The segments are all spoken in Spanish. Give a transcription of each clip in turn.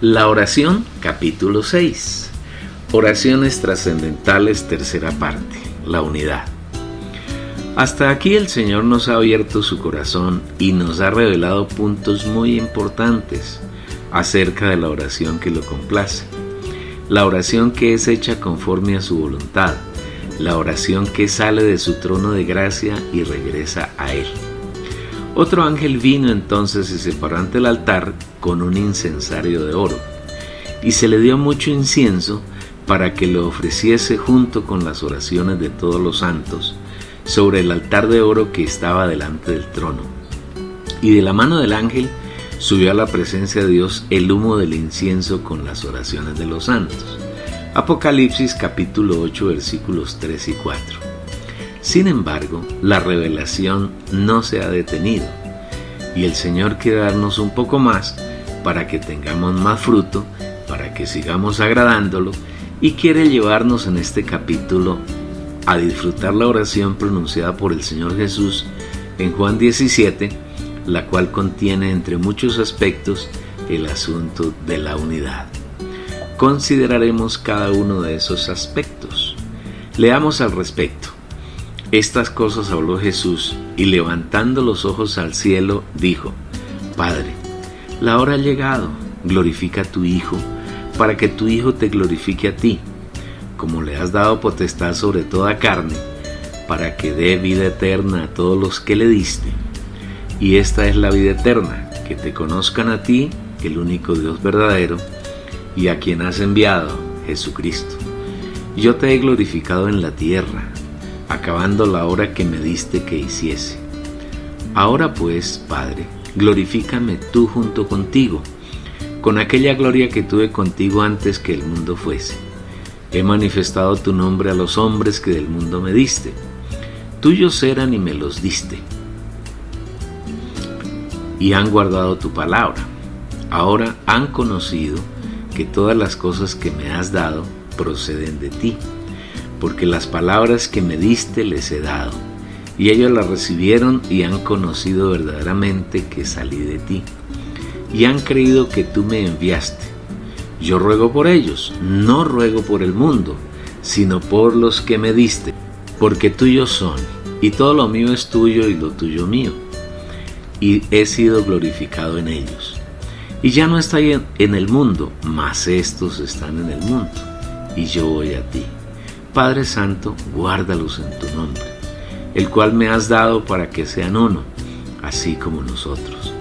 La oración, capítulo 6. Oraciones trascendentales, tercera parte. La unidad. Hasta aquí el Señor nos ha abierto su corazón y nos ha revelado puntos muy importantes acerca de la oración que lo complace. La oración que es hecha conforme a su voluntad. La oración que sale de su trono de gracia y regresa a Él. Otro ángel vino entonces y se paró ante el altar con un incensario de oro, y se le dio mucho incienso para que lo ofreciese junto con las oraciones de todos los santos sobre el altar de oro que estaba delante del trono. Y de la mano del ángel subió a la presencia de Dios el humo del incienso con las oraciones de los santos. Apocalipsis capítulo 8 versículos 3 y 4. Sin embargo, la revelación no se ha detenido y el Señor quiere darnos un poco más para que tengamos más fruto, para que sigamos agradándolo, y quiere llevarnos en este capítulo a disfrutar la oración pronunciada por el Señor Jesús en Juan 17, la cual contiene entre muchos aspectos el asunto de la unidad. Consideraremos cada uno de esos aspectos. Leamos al respecto. Estas cosas habló Jesús, y levantando los ojos al cielo, dijo: Padre, la hora ha llegado, glorifica a tu Hijo, para que tu Hijo te glorifique a ti, como le has dado potestad sobre toda carne, para que dé vida eterna a todos los que le diste. Y esta es la vida eterna, que te conozcan a ti, el único Dios verdadero, y a quien has enviado, Jesucristo. Yo te he glorificado en la tierra, acabando la hora que me diste que hiciese. Ahora pues, Padre, glorifícame tú junto contigo, con aquella gloria que tuve contigo antes que el mundo fuese. He manifestado tu nombre a los hombres que del mundo me diste. Tuyos eran y me los diste, y han guardado tu palabra. Ahora han conocido que todas las cosas que me has dado proceden de ti, porque las palabras que me diste les he dado, y ellos las recibieron y han conocido verdaderamente que salí de ti, y han creído que tú me enviaste. Yo ruego por ellos, no ruego por el mundo, sino por los que me diste, porque tuyos son, y todo lo mío es tuyo y lo tuyo mío, y he sido glorificado en ellos. Y ya no estoy en el mundo, mas estos están en el mundo, y yo voy a ti. Padre Santo, guárdalos en tu nombre, el cual me has dado para que sean uno, así como nosotros.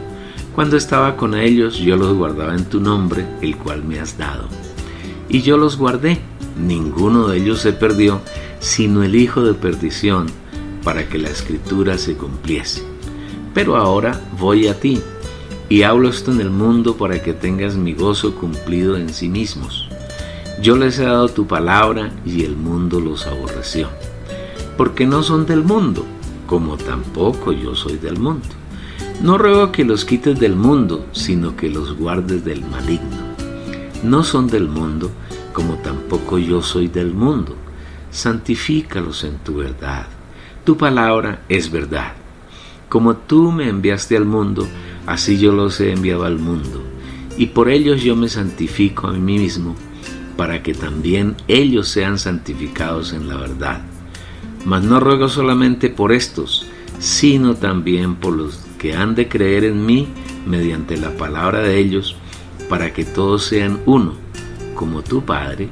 Cuando estaba con ellos, yo los guardaba en tu nombre, el cual me has dado. Y yo los guardé, ninguno de ellos se perdió, sino el hijo de perdición, para que la escritura se cumpliese. Pero ahora voy a ti, y hablo esto en el mundo para que tengas mi gozo cumplido en sí mismos. Yo les he dado tu palabra y el mundo los aborreció, porque no son del mundo, como tampoco yo soy del mundo. No ruego que los quites del mundo, sino que los guardes del maligno. No son del mundo, como tampoco yo soy del mundo. Santifícalos en tu verdad. Tu palabra es verdad. Como tú me enviaste al mundo, así yo los he enviado al mundo, y por ellos yo me santifico a mí mismo, para que también ellos sean santificados en la verdad. Mas no ruego solamente por estos, sino también por los que han de creer en mí mediante la palabra de ellos, para que todos sean uno, como tú, Padre,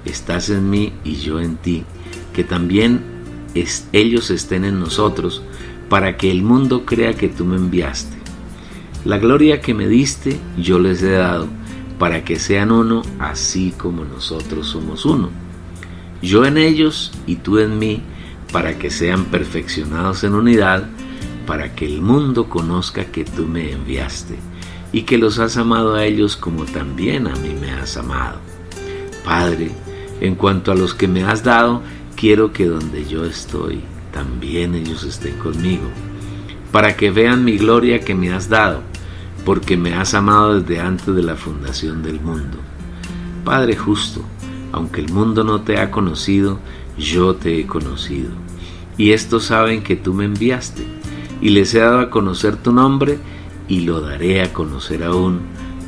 estás en mí y yo en ti, que también ellos estén en nosotros, para que el mundo crea que tú me enviaste. La gloria que me diste yo les he dado, para que sean uno, así como nosotros somos uno. Yo en ellos y tú en mí, para que sean perfeccionados en unidad, para que el mundo conozca que tú me enviaste, y que los has amado a ellos como también a mí me has amado. Padre, en cuanto a los que me has dado, quiero que donde yo estoy, también ellos estén conmigo, para que vean mi gloria que me has dado, porque me has amado desde antes de la fundación del mundo. Padre justo, aunque el mundo no te ha conocido, yo te he conocido, y estos saben que tú me enviaste, y les he dado a conocer tu nombre, y lo daré a conocer aún,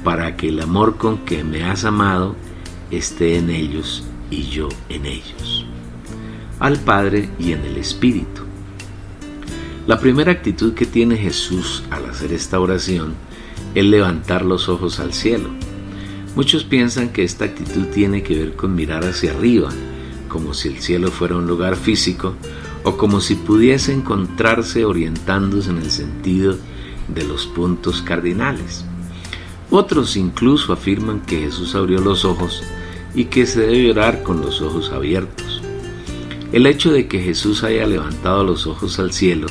para que el amor con que me has amado esté en ellos y yo en ellos. Al Padre y en el Espíritu. La primera actitud que tiene Jesús al hacer esta oración es levantar los ojos al cielo. Muchos piensan que esta actitud tiene que ver con mirar hacia arriba, como si el cielo fuera un lugar físico o como si pudiese encontrarse orientándose en el sentido de los puntos cardinales. Otros incluso afirman que Jesús abrió los ojos y que se debe orar con los ojos abiertos. El hecho de que Jesús haya levantado los ojos al cielo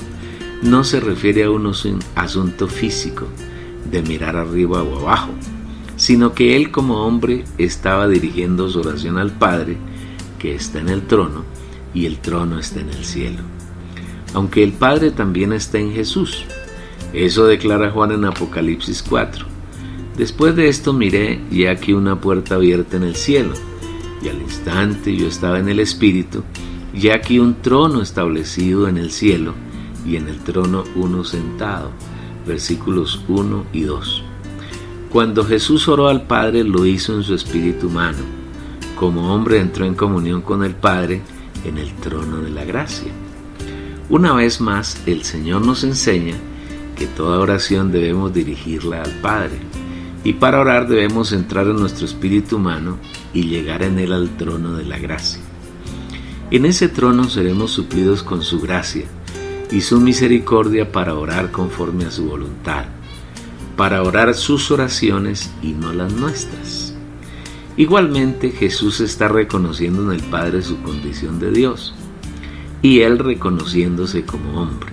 no se refiere a un asunto físico de mirar arriba o abajo, sino que él como hombre estaba dirigiendo su oración al Padre que está en el trono y el trono está en el cielo. Aunque el Padre también está en Jesús. Eso declara Juan en Apocalipsis 4. Después de esto miré y aquí una puerta abierta en el cielo, y al instante yo estaba en el Espíritu, y aquí un trono establecido en el cielo, y en el trono uno sentado. Versículos 1 y 2. Cuando Jesús oró al Padre, lo hizo en su espíritu humano. Como hombre entró en comunión con el Padre en el trono de la gracia. Una vez más, el Señor nos enseña que toda oración debemos dirigirla al Padre, y para orar debemos entrar en nuestro espíritu humano y llegar en él al trono de la gracia. En ese trono seremos suplidos con su gracia y su misericordia para orar conforme a su voluntad, para orar sus oraciones y no las nuestras. Igualmente, Jesús está reconociendo en el Padre su condición de Dios, y él reconociéndose como hombre.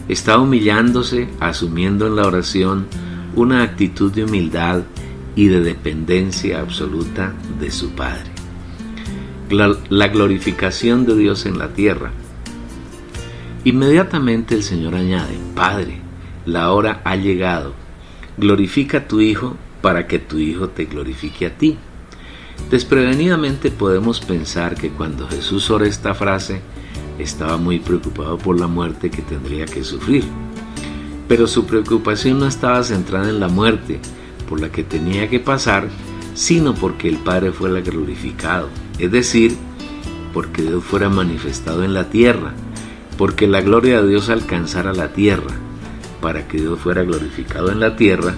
Está humillándose, asumiendo en la oración una actitud de humildad y de dependencia absoluta de su Padre. La glorificación de Dios en la tierra. Inmediatamente el Señor añade: Padre, la hora ha llegado. Glorifica a tu Hijo para que tu Hijo te glorifique a ti. Desprevenidamente podemos pensar que cuando Jesús ora esta frase, estaba muy preocupado por la muerte que tendría que sufrir. Pero su preocupación no estaba centrada en la muerte por la que tenía que pasar, sino porque el Padre fuera glorificado, es decir, porque Dios fuera manifestado en la tierra, porque la gloria de Dios alcanzara la tierra. Para que Dios fuera glorificado en la tierra,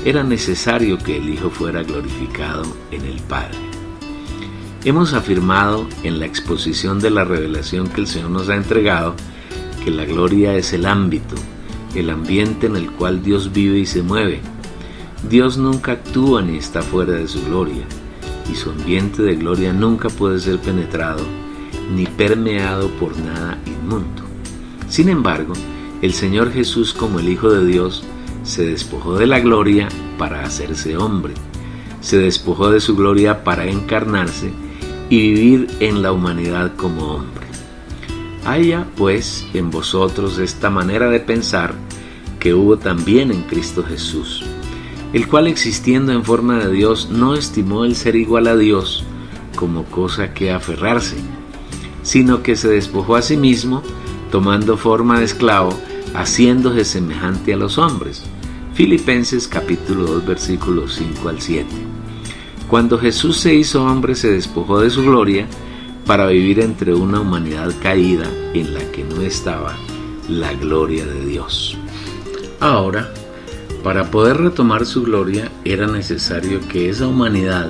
era necesario que el Hijo fuera glorificado en el Padre. Hemos afirmado en la exposición de la revelación que el Señor nos ha entregado que la gloria es el ámbito, el ambiente en el cual Dios vive y se mueve. Dios nunca actúa ni está fuera de su gloria, y su ambiente de gloria nunca puede ser penetrado ni permeado por nada inmundo. Sin embargo, el Señor Jesús, como el Hijo de Dios, se despojó de la gloria para hacerse hombre, se despojó de su gloria para encarnarse y vivir en la humanidad como hombre. Haya pues en vosotros esta manera de pensar que hubo también en Cristo Jesús, el cual, existiendo en forma de Dios, no estimó el ser igual a Dios como cosa que aferrarse, sino que se despojó a sí mismo, tomando forma de esclavo, haciéndose semejante a los hombres. Filipenses capítulo 2 versículos 5 al 7. Cuando Jesús se hizo hombre, se despojó de su gloria para vivir entre una humanidad caída en la que no estaba la gloria de Dios. Ahora, para poder retomar su gloria, era necesario que esa humanidad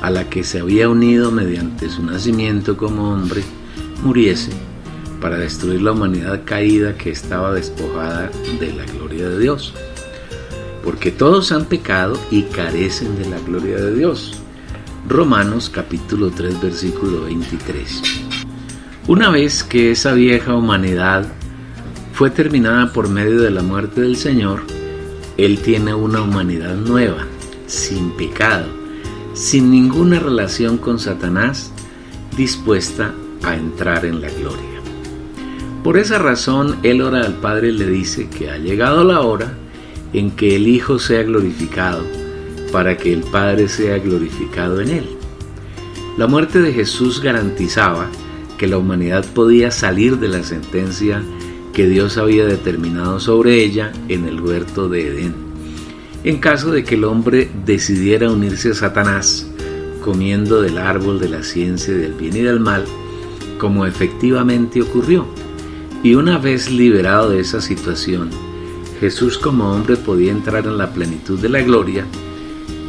a la que se había unido mediante su nacimiento como hombre muriese, para destruir la humanidad caída que estaba despojada de la gloria de Dios. Porque todos han pecado y carecen de la gloria de Dios. Romanos capítulo 3 versículo 23. Una vez que esa vieja humanidad fue terminada por medio de la muerte del Señor, Él tiene una humanidad nueva, sin pecado, sin ninguna relación con Satanás, dispuesta a entrar en la gloria. Por esa razón, Él ora al Padre y le dice que ha llegado la hora en que el Hijo sea glorificado, para que el Padre sea glorificado en Él. La muerte de Jesús garantizaba que la humanidad podía salir de la sentencia que Dios había determinado sobre ella en el huerto de Edén, en caso de que el hombre decidiera unirse a Satanás, comiendo del árbol de la ciencia del bien y del mal, como efectivamente ocurrió. Y una vez liberado de esa situación, Jesús como hombre podía entrar en la plenitud de la gloria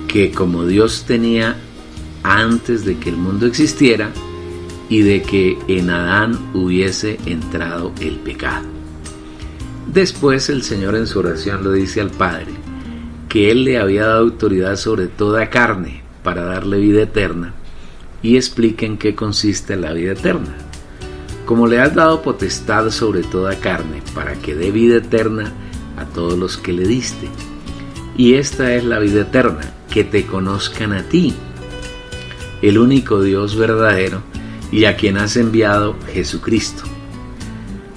que como Dios tenía antes de que el mundo existiera y de que en Adán hubiese entrado el pecado. Después el Señor en su oración le dice al Padre que Él le había dado autoridad sobre toda carne para darle vida eterna, y explica en qué consiste la vida eterna. Como le has dado potestad sobre toda carne para que dé vida eterna a todos los que le diste. Y esta es la vida eterna, que te conozcan a ti, el único Dios verdadero, y a quien has enviado, Jesucristo.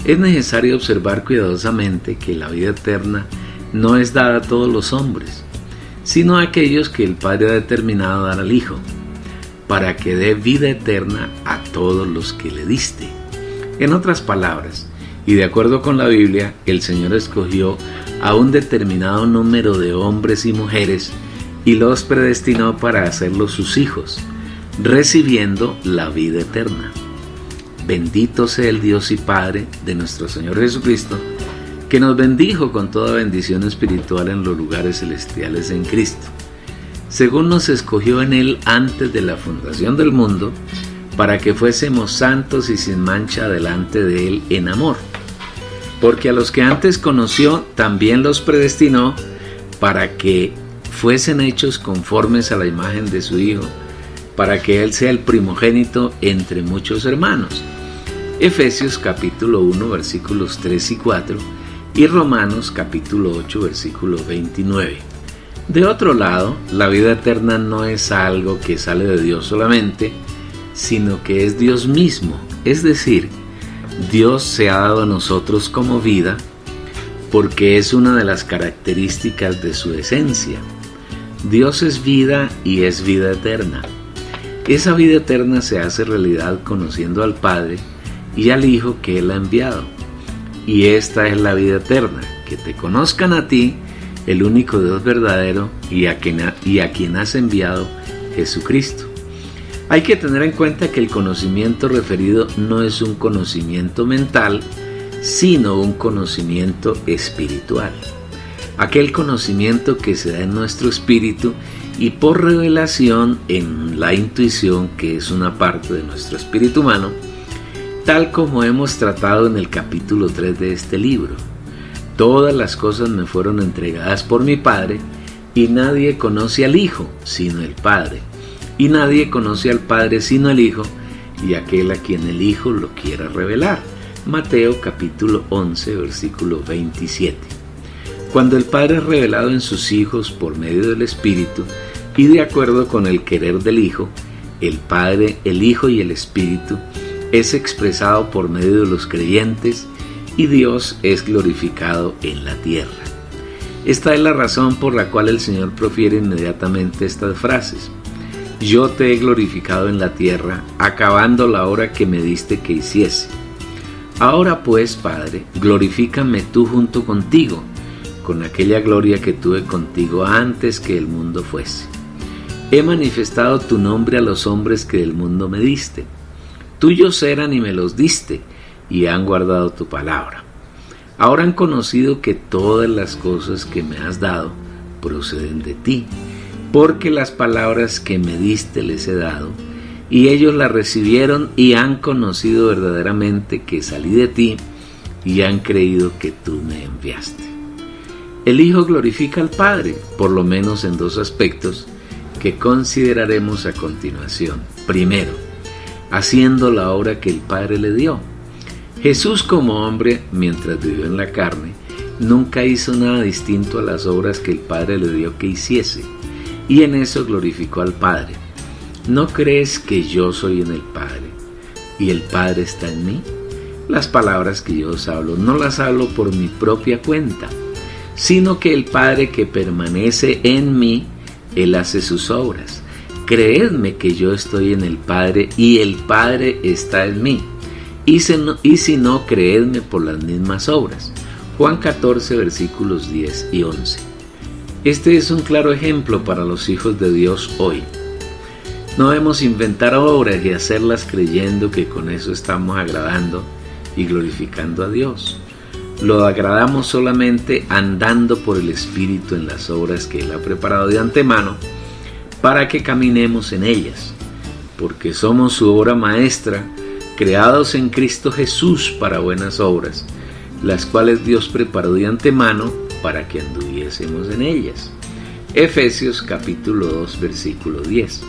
Es necesario observar cuidadosamente que la vida eterna no es dada a todos los hombres, sino a aquellos que el Padre ha determinado dar al Hijo, para que dé vida eterna a todos los que le diste. En otras palabras, y de acuerdo con la Biblia, el Señor escogió a un determinado número de hombres y mujeres y los predestinó para hacerlos sus hijos, recibiendo la vida eterna. Bendito sea el Dios y Padre de nuestro Señor Jesucristo, que nos bendijo con toda bendición espiritual en los lugares celestiales en Cristo, según nos escogió en Él antes de la fundación del mundo, para que fuésemos santos y sin mancha delante de Él en amor. Porque a los que antes conoció, también los predestinó para que fuesen hechos conformes a la imagen de su Hijo, para que Él sea el primogénito entre muchos hermanos. Efesios capítulo 1 versículos 3 y 4 y Romanos capítulo 8 versículo 29. De otro lado, la vida eterna no es algo que sale de Dios solamente, sino que es Dios mismo, es decir, Dios se ha dado a nosotros como vida porque es una de las características de su esencia. Dios es vida y es vida eterna. Esa vida eterna se hace realidad conociendo al Padre y al Hijo que Él ha enviado. Y esta es la vida eterna, que te conozcan a ti, el único Dios verdadero, y a quien has enviado, Jesucristo. Hay que tener en cuenta que el conocimiento referido no es un conocimiento mental, sino un conocimiento espiritual. Aquel conocimiento que se da en nuestro espíritu y por revelación en la intuición, que es una parte de nuestro espíritu humano, tal como hemos tratado en el capítulo 3 de este libro. Todas las cosas me fueron entregadas por mi Padre, y nadie conoce al Hijo sino el Padre, y nadie conoce al Padre sino el Hijo, y aquel a quien el Hijo lo quiera revelar. Mateo capítulo 11 versículo 27. Cuando el Padre es revelado en sus hijos por medio del Espíritu y de acuerdo con el querer del Hijo, el Padre, el Hijo y el Espíritu es expresado por medio de los creyentes y Dios es glorificado en la tierra. Esta es la razón por la cual el Señor profiere inmediatamente estas frases: yo te he glorificado en la tierra, acabando la obra que me diste que hiciese. Ahora pues, Padre, glorifícame tú junto contigo, con aquella gloria que tuve contigo antes que el mundo fuese. He manifestado tu nombre a los hombres que del mundo me diste. Tuyos eran y me los diste, y han guardado tu palabra. Ahora han conocido que todas las cosas que me has dado proceden de ti, porque las palabras que me diste les he dado, y ellos las recibieron y han conocido verdaderamente que salí de ti, y han creído que tú me enviaste. El Hijo glorifica al Padre, por lo menos en dos aspectos que consideraremos a continuación. Primero, haciendo la obra que el Padre le dio. Jesús como hombre, mientras vivió en la carne, nunca hizo nada distinto a las obras que el Padre le dio que hiciese, y en eso glorificó al Padre. ¿No crees que yo soy en el Padre y el Padre está en mí? Las palabras que yo os hablo no las hablo por mi propia cuenta, sino que el Padre que permanece en mí, Él hace sus obras. Creedme que yo estoy en el Padre y el Padre está en mí. Y si no, creedme por las mismas obras. Juan 14, versículos 10 y 11. Este es un claro ejemplo para los hijos de Dios hoy. No debemos inventar obras y hacerlas creyendo que con eso estamos agradando y glorificando a Dios. Lo agradamos solamente andando por el Espíritu en las obras que Él ha preparado de antemano para que caminemos en ellas, porque somos su obra maestra, creados en Cristo Jesús para buenas obras, las cuales Dios preparó de antemano para que anduviésemos en ellas. Efesios capítulo 2, versículo 10.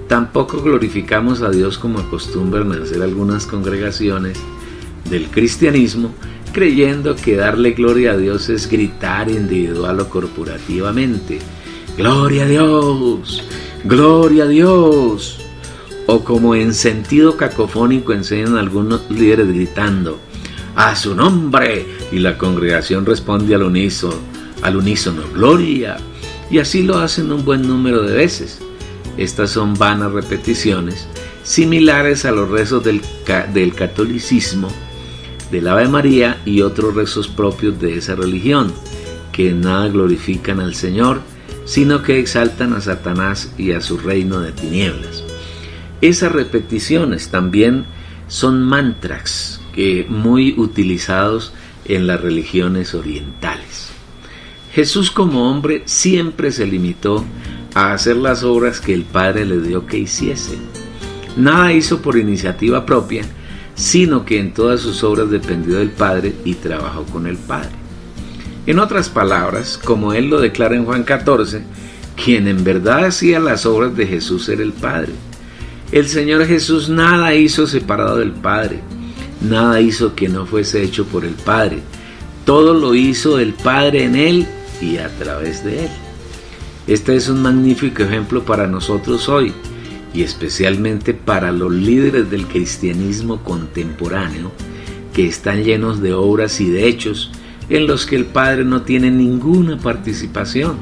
Tampoco glorificamos a Dios como acostumbran a hacer algunas congregaciones del cristianismo, creyendo que darle gloria a Dios es gritar individual o corporativamente: ¡Gloria a Dios! ¡Gloria a Dios! O como en sentido cacofónico enseñan algunos líderes gritando: ¡a su nombre! Y la congregación responde al unísono: ¡Gloria! Y así lo hacen un buen número de veces. Estas son vanas repeticiones, similares a los rezos del catolicismo, del Ave María y otros rezos propios de esa religión, que en nada glorifican al Señor, sino que exaltan a Satanás y a su reino de tinieblas. Esas repeticiones también son mantras muy utilizados en las religiones orientales. Jesús como hombre siempre se limitó a hacer las obras que el Padre le dio que hiciese. Nada hizo por iniciativa propia, sino que en todas sus obras dependió del Padre y trabajó con el Padre. En otras palabras, como Él lo declara en Juan 14, quien en verdad hacía las obras de Jesús era el Padre. El Señor Jesús nada hizo separado del Padre, nada hizo que no fuese hecho por el Padre. Todo lo hizo el Padre en Él y a través de Él. Este es un magnífico ejemplo para nosotros hoy, y especialmente para los líderes del cristianismo contemporáneo, que están llenos de obras y de hechos en los que el Padre no tiene ninguna participación,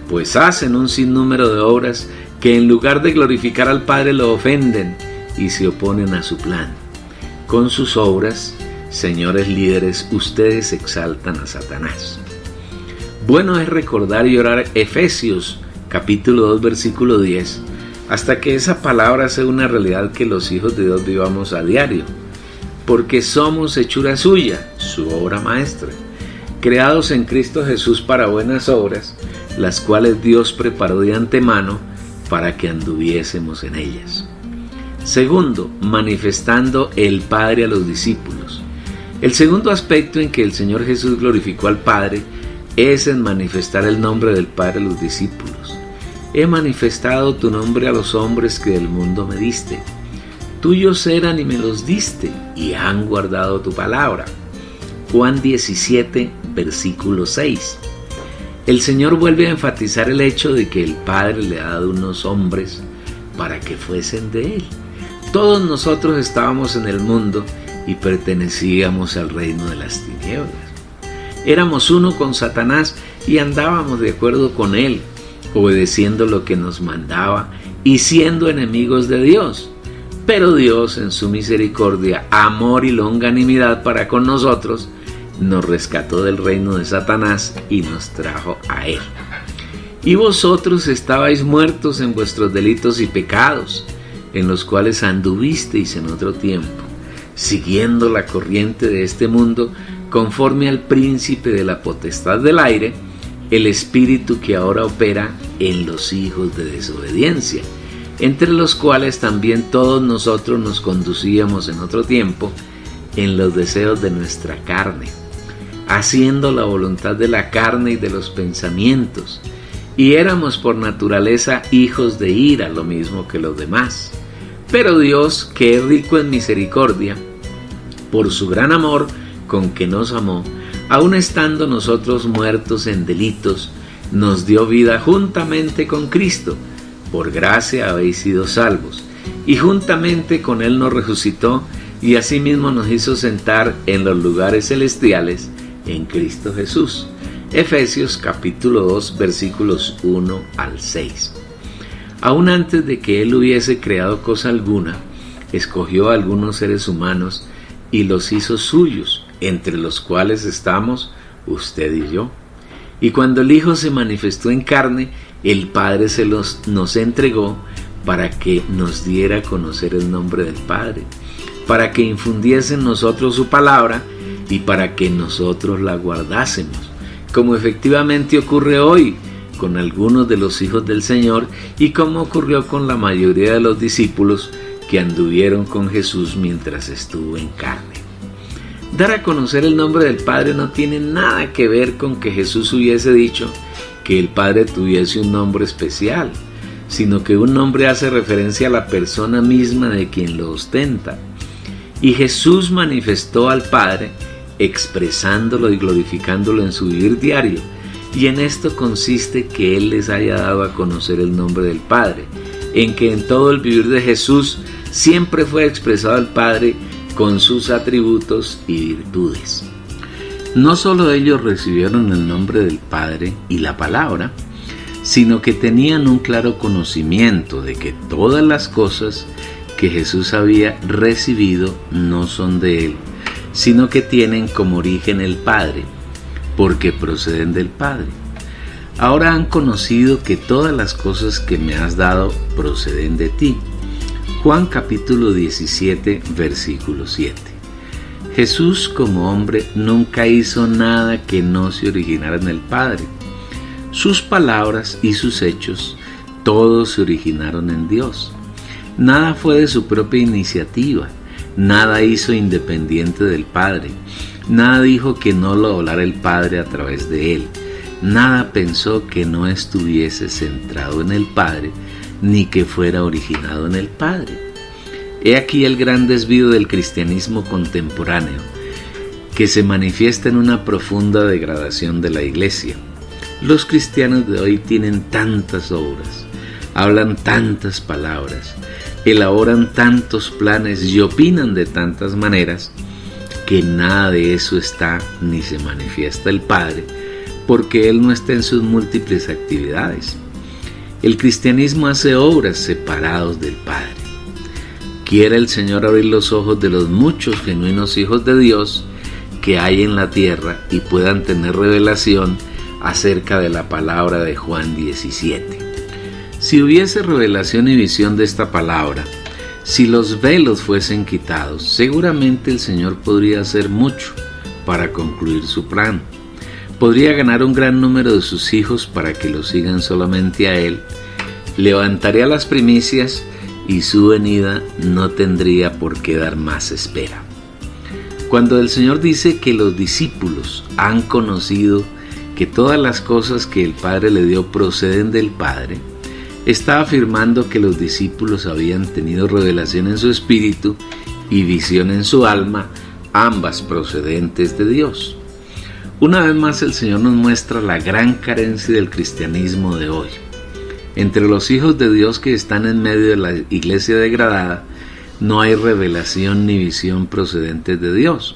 pues hacen un sinnúmero de obras que en lugar de glorificar al Padre lo ofenden y se oponen a su plan. Con sus obras, señores líderes, ustedes exaltan a Satanás. Bueno es recordar y orar Efesios capítulo 2 versículo 10, hasta que esa palabra sea una realidad que los hijos de Dios vivamos a diario, porque somos hechura suya, su obra maestra, creados en Cristo Jesús para buenas obras, las cuales Dios preparó de antemano para que anduviésemos en ellas. Segundo, manifestando el Padre a los discípulos. El segundo aspecto en que el Señor Jesús glorificó al Padre es en manifestar el nombre del Padre a los discípulos. He manifestado tu nombre a los hombres que del mundo me diste. Tuyos eran y me los diste, y han guardado tu palabra. Juan 17, versículo 6. El Señor vuelve a enfatizar el hecho de que el Padre le ha dado unos hombres para que fuesen de Él. Todos nosotros estábamos en el mundo y pertenecíamos al reino de las tinieblas. Éramos uno con Satanás y andábamos de acuerdo con él, obedeciendo lo que nos mandaba y siendo enemigos de Dios. Pero Dios, en su misericordia, amor y longanimidad para con nosotros, nos rescató del reino de Satanás y nos trajo a Él. Y vosotros estabais muertos en vuestros delitos y pecados, en los cuales anduvisteis en otro tiempo, siguiendo la corriente de este mundo, conforme al príncipe de la potestad del aire, el espíritu que ahora opera en los hijos de desobediencia, entre los cuales también todos nosotros nos conducíamos en otro tiempo en los deseos de nuestra carne, haciendo la voluntad de la carne y de los pensamientos, y éramos por naturaleza hijos de ira, lo mismo que los demás. Pero Dios, que es rico en misericordia, por su gran amor con que nos amó, aun estando nosotros muertos en delitos, nos dio vida juntamente con Cristo. Por gracia habéis sido salvos, y juntamente con Él nos resucitó, y asimismo nos hizo sentar en los lugares celestiales en Cristo Jesús. Efesios capítulo 2 versículos 1 al 6. Aún antes de que Él hubiese creado cosa alguna, escogió a algunos seres humanos y los hizo suyos, entre los cuales estamos usted y yo. Y cuando el Hijo se manifestó en carne, el Padre nos entregó para que nos diera a conocer el nombre del Padre, para que infundiese en nosotros su palabra y para que nosotros la guardásemos, como efectivamente ocurre hoy con algunos de los hijos del Señor y como ocurrió con la mayoría de los discípulos que anduvieron con Jesús mientras estuvo en carne. Dar a conocer el nombre del Padre no tiene nada que ver con que Jesús hubiese dicho que el Padre tuviese un nombre especial, sino que un nombre hace referencia a la persona misma de quien lo ostenta. Y Jesús manifestó al Padre expresándolo y glorificándolo en su vivir diario, y en esto consiste que Él les haya dado a conocer el nombre del Padre, en que en todo el vivir de Jesús siempre fue expresado el Padre con sus atributos y virtudes. No solo ellos recibieron el nombre del Padre y la palabra, sino que tenían un claro conocimiento de que todas las cosas que Jesús había recibido no son de Él, sino que tienen como origen el Padre, porque proceden del Padre. Ahora han conocido que todas las cosas que me has dado proceden de ti. Juan capítulo 17, versículo 7. Jesús como hombre nunca hizo nada que no se originara en el Padre. Sus palabras y sus hechos, todos se originaron en Dios. Nada fue de su propia iniciativa, nada hizo independiente del Padre, nada dijo que no lo hablara el Padre a través de él, nada pensó que no estuviese centrado en el Padre, ni que fuera originado en el Padre. He aquí el gran desvío del cristianismo contemporáneo, que se manifiesta en una profunda degradación de la Iglesia. Los cristianos de hoy tienen tantas obras, hablan tantas palabras, elaboran tantos planes y opinan de tantas maneras, que nada de eso está ni se manifiesta el Padre, porque Él no está en sus múltiples actividades. El cristianismo hace obras separados del Padre. Quiere el Señor abrir los ojos de los muchos genuinos hijos de Dios que hay en la tierra y puedan tener revelación acerca de la palabra de Juan 17. Si hubiese revelación y visión de esta palabra, si los velos fuesen quitados, seguramente el Señor podría hacer mucho para concluir su plan. Podría ganar un gran número de sus hijos para que lo sigan solamente a Él, levantaría las primicias y su venida no tendría por qué dar más espera. Cuando el Señor dice que los discípulos han conocido que todas las cosas que el Padre le dio proceden del Padre, está afirmando que los discípulos habían tenido revelación en su espíritu y visión en su alma, ambas procedentes de Dios. Una vez más el Señor nos muestra la gran carencia del cristianismo de hoy. Entre los hijos de Dios que están en medio de la iglesia degradada, no hay revelación ni visión procedentes de Dios.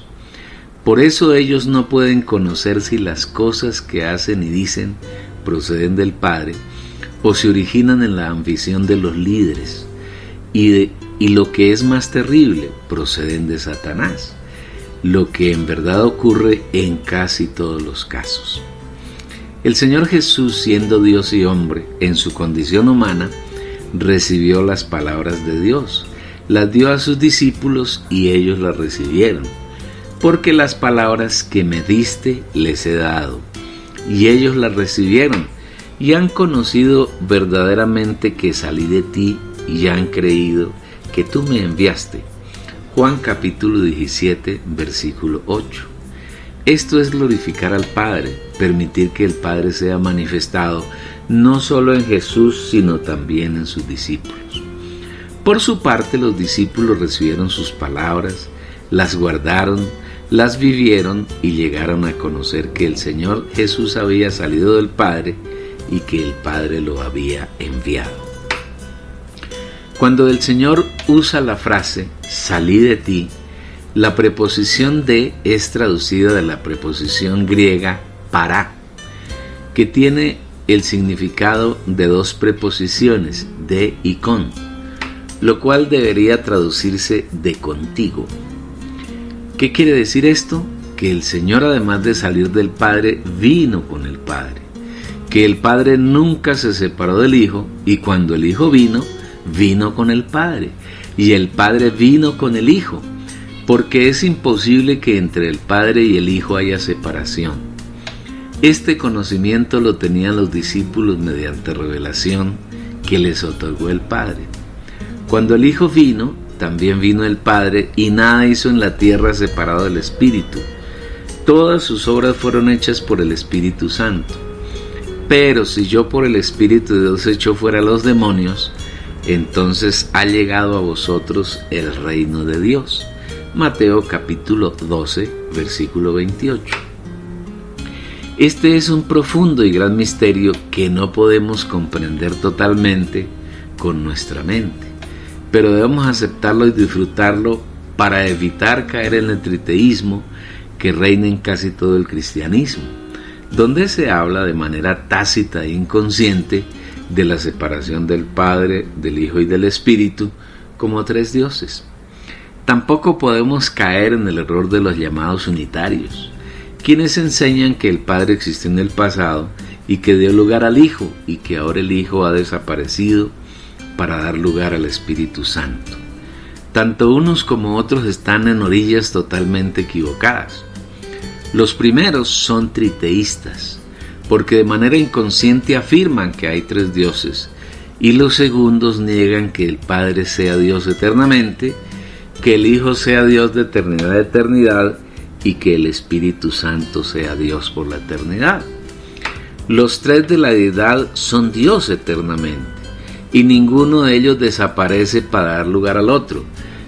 Por eso ellos no pueden conocer si las cosas que hacen y dicen proceden del Padre o se originan en la ambición de los líderes y lo que es más terrible, proceden de Satanás, lo que en verdad ocurre en casi todos los casos. El Señor Jesús, siendo Dios y hombre en su condición humana, recibió las palabras de Dios, las dio a sus discípulos y ellos las recibieron, porque las palabras que me diste les he dado, y ellos las recibieron, y han conocido verdaderamente que salí de ti, y han creído que tú me enviaste. Juan capítulo 17, versículo 8. Esto es glorificar al Padre, permitir que el Padre sea manifestado no solo en Jesús, sino también en sus discípulos. Por su parte, los discípulos recibieron sus palabras, las guardaron, las vivieron y llegaron a conocer que el Señor Jesús había salido del Padre y que el Padre lo había enviado. Cuando el Señor usa la frase salí de ti, la preposición de es traducida de la preposición griega para, que tiene el significado de dos preposiciones, de y con, lo cual debería traducirse de contigo. ¿Qué quiere decir esto? Que el Señor, además de salir del Padre, vino con el Padre. Padre, que el Padre nunca se separó del Hijo, y cuando el Hijo vino, vino con el Padre, y el Padre vino con el Hijo, porque es imposible que entre el Padre y el Hijo haya separación. Este conocimiento lo tenían los discípulos mediante revelación que les otorgó el Padre. Cuando el Hijo vino, también vino el Padre, y nada hizo en la tierra separado del Espíritu. Todas sus obras fueron hechas por el Espíritu Santo. Pero si yo por el Espíritu de Dios echo fuera a los demonios, entonces ha llegado a vosotros el reino de Dios. Mateo capítulo 12, versículo 28. Este es un profundo y gran misterio que no podemos comprender totalmente con nuestra mente, pero debemos aceptarlo y disfrutarlo para evitar caer en el triteísmo que reina en casi todo el cristianismo, donde se habla de manera tácita e inconsciente de la separación del Padre, del Hijo y del Espíritu como tres dioses. Tampoco podemos caer en el error de los llamados unitarios, quienes enseñan que el Padre existió en el pasado y que dio lugar al Hijo, y que ahora el Hijo ha desaparecido para dar lugar al Espíritu Santo. Tanto unos como otros están en orillas totalmente equivocadas. Los primeros son triteístas, porque de manera inconsciente afirman que hay tres dioses, y los segundos niegan que el Padre sea Dios eternamente, que el Hijo sea Dios de eternidad a eternidad, y que el Espíritu Santo sea Dios por la eternidad. Los tres de la deidad son Dios eternamente, y ninguno de ellos desaparece para dar lugar al otro,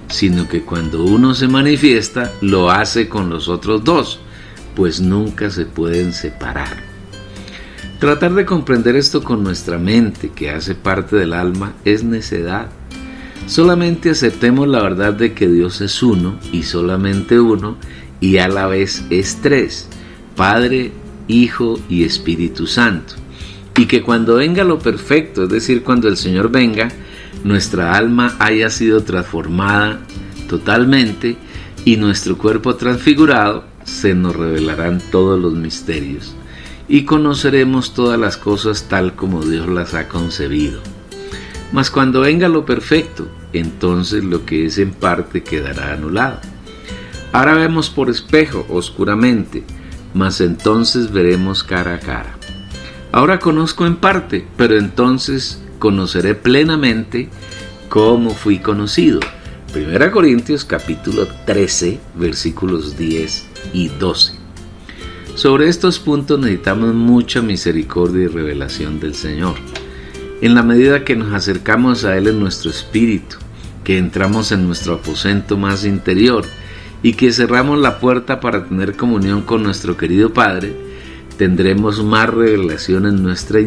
sino que cuando uno se manifiesta, lo hace con los otros dos, pues nunca se pueden separar. Tratar de comprender esto con nuestra mente, que hace parte del alma, es necedad. Solamente aceptemos la verdad de que Dios es uno y solamente uno, y a la vez es tres: Padre, Hijo y Espíritu Santo. Y que cuando venga lo perfecto, es decir, cuando el Señor venga, nuestra alma haya sido transformada totalmente y nuestro cuerpo transfigurado, se nos revelarán todos los misterios y conoceremos todas las cosas tal como Dios las ha concebido. Mas cuando venga lo perfecto, entonces lo que es en parte quedará anulado. Ahora vemos por espejo, oscuramente, mas entonces veremos cara a cara. Ahora conozco en parte, pero entonces conoceré plenamente cómo fui conocido. 1 Corintios capítulo 13, versículos 10 y 12. Sobre estos puntos necesitamos mucha misericordia y revelación del Señor. En la medida que nos acercamos a Él en nuestro espíritu, que entramos en nuestro aposento más interior y que cerramos la puerta para tener comunión con nuestro querido Padre, tendremos más revelación en nuestra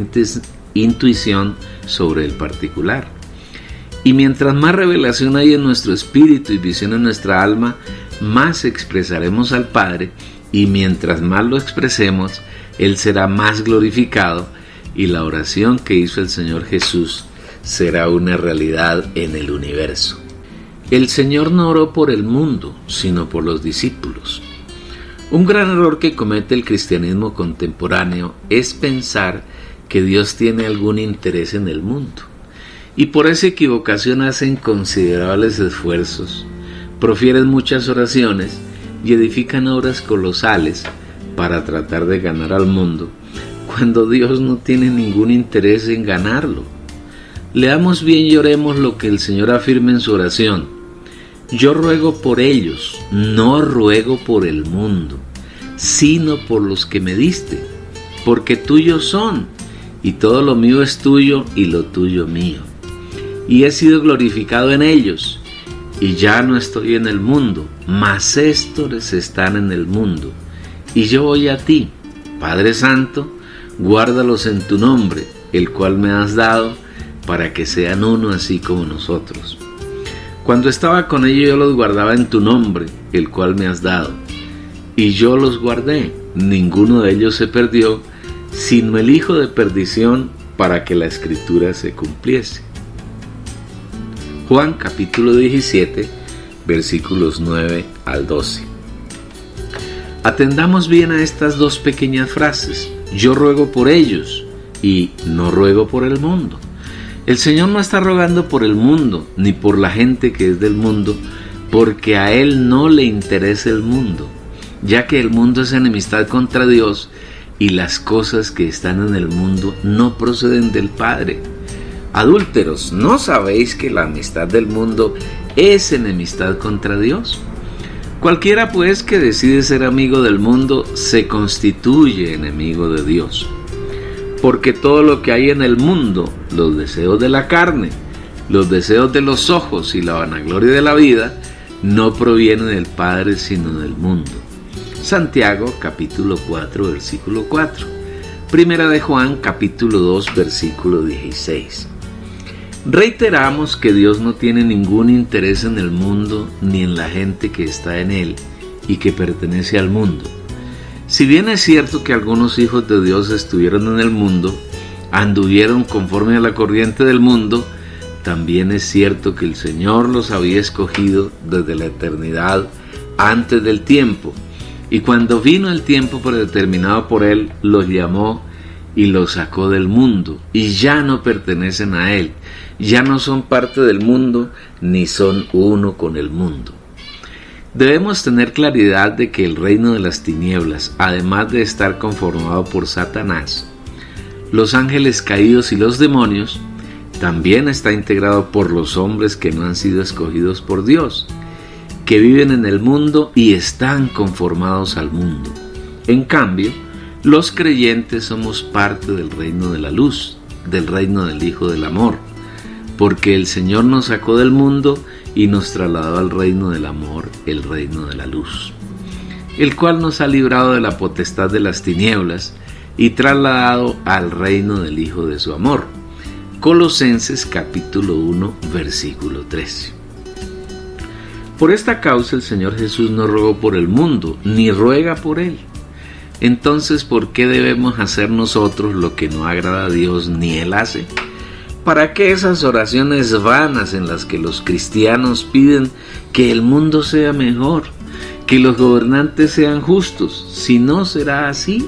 intuición sobre el particular. Y mientras más revelación hay en nuestro espíritu y visión en nuestra alma, más expresaremos al Padre, y mientras más lo expresemos, Él será más glorificado, y la oración que hizo el Señor Jesús será una realidad en el universo. El Señor no oró por el mundo, sino por los discípulos. Un gran error que comete el cristianismo contemporáneo es pensar que Dios tiene algún interés en el mundo, y por esa equivocación hacen considerables esfuerzos, profieren muchas oraciones y edifican obras colosales para tratar de ganar al mundo, cuando Dios no tiene ningún interés en ganarlo. Leamos bien y oremos lo que el Señor afirma en su oración: yo ruego por ellos, no ruego por el mundo, sino por los que me diste, porque tuyos son, y todo lo mío es tuyo y lo tuyo mío. Y he sido glorificado en ellos, y ya no estoy en el mundo, mas éstos están en el mundo, y yo voy a ti. Padre Santo, guárdalos en tu nombre, el cual me has dado, para que sean uno así como nosotros. Cuando estaba con ellos yo los guardaba en tu nombre, el cual me has dado, y yo los guardé, ninguno de ellos se perdió, sino el hijo de perdición, para que la escritura se cumpliese. Juan capítulo 17, versículos 9 al 12. Atendamos bien a estas dos pequeñas frases: yo ruego por ellos y no ruego por el mundo. El Señor no está rogando por el mundo, ni por la gente que es del mundo, porque a Él no le interesa el mundo, ya que el mundo es enemistad contra Dios y las cosas que están en el mundo no proceden del Padre. Adúlteros, ¿no sabéis que la amistad del mundo es enemistad contra Dios? Cualquiera pues que decide ser amigo del mundo se constituye enemigo de Dios. Porque todo lo que hay en el mundo, los deseos de la carne, los deseos de los ojos y la vanagloria de la vida, no provienen del Padre sino del mundo. Santiago capítulo 4 versículo 4. Primera de Juan capítulo 2 versículo 16. Reiteramos que Dios no tiene ningún interés en el mundo ni en la gente que está en él y que pertenece al mundo. Si bien es cierto que algunos hijos de Dios estuvieron en el mundo, anduvieron conforme a la corriente del mundo, también es cierto que el Señor los había escogido desde la eternidad antes del tiempo, y cuando vino el tiempo predeterminado por Él, los llamó y los sacó del mundo, y ya no pertenecen a Él, ya no son parte del mundo, ni son uno con el mundo. Debemos tener claridad de que el reino de las tinieblas, además de estar conformado por Satanás, los ángeles caídos y los demonios, también está integrado por los hombres que no han sido escogidos por Dios, que viven en el mundo y están conformados al mundo. En cambio, los creyentes somos parte del reino de la luz, del reino del Hijo del Amor, porque el Señor nos sacó del mundo y nos trasladó al reino del amor, el reino de la luz, el cual nos ha librado de la potestad de las tinieblas y trasladado al reino del Hijo de su amor. Colosenses capítulo 1 versículo 13. Por esta causa el Señor Jesús no rogó por el mundo, ni ruega por él. Entonces, ¿por qué debemos hacer nosotros lo que no agrada a Dios ni Él hace? ¿Para qué esas oraciones vanas en las que los cristianos piden que el mundo sea mejor, que los gobernantes sean justos? Si no será así.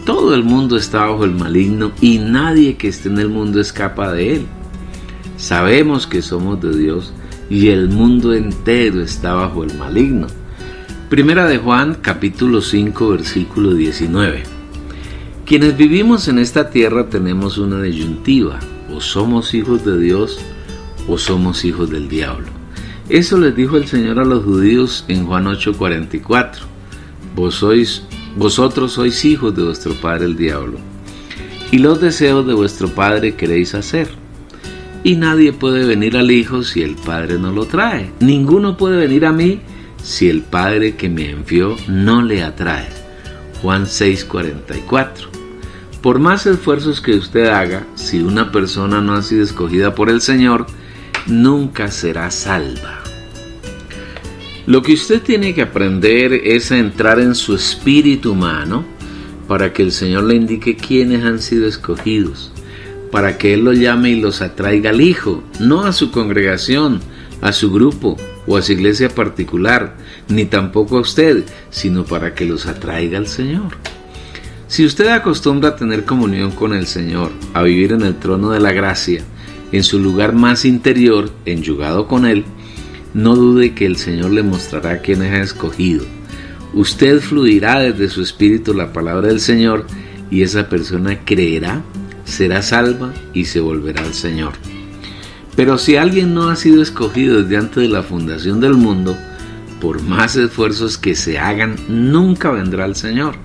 Todo el mundo está bajo el maligno y nadie que esté en el mundo escapa de él. Sabemos que somos de Dios y el mundo entero está bajo el maligno. Primera de Juan capítulo 5 versículo 19. Quienes vivimos en esta tierra tenemos una disyuntiva: o somos hijos de Dios o somos hijos del diablo. Eso les dijo el Señor a los judíos en Juan 8:44. Vosotros sois hijos de vuestro padre el diablo, y los deseos de vuestro padre queréis hacer. Y nadie puede venir al Hijo si el Padre no lo trae. Ninguno puede venir a mí si el Padre que me envió no le atrae. Juan 6:44. Por más esfuerzos que usted haga, si una persona no ha sido escogida por el Señor, nunca será salva. Lo que usted tiene que aprender es a entrar en su espíritu humano para que el Señor le indique quiénes han sido escogidos, para que Él los llame y los atraiga al Hijo, no a su congregación, a su grupo o a su iglesia particular, ni tampoco a usted, sino para que los atraiga al Señor. Si usted acostumbra a tener comunión con el Señor, a vivir en el trono de la gracia, en su lugar más interior, enyugado con Él, no dude que el Señor le mostrará quiénes ha escogido. Usted fluirá desde su espíritu la palabra del Señor y esa persona creerá, será salva y se volverá al Señor. Pero si alguien no ha sido escogido desde antes de la fundación del mundo, por más esfuerzos que se hagan, nunca vendrá al Señor.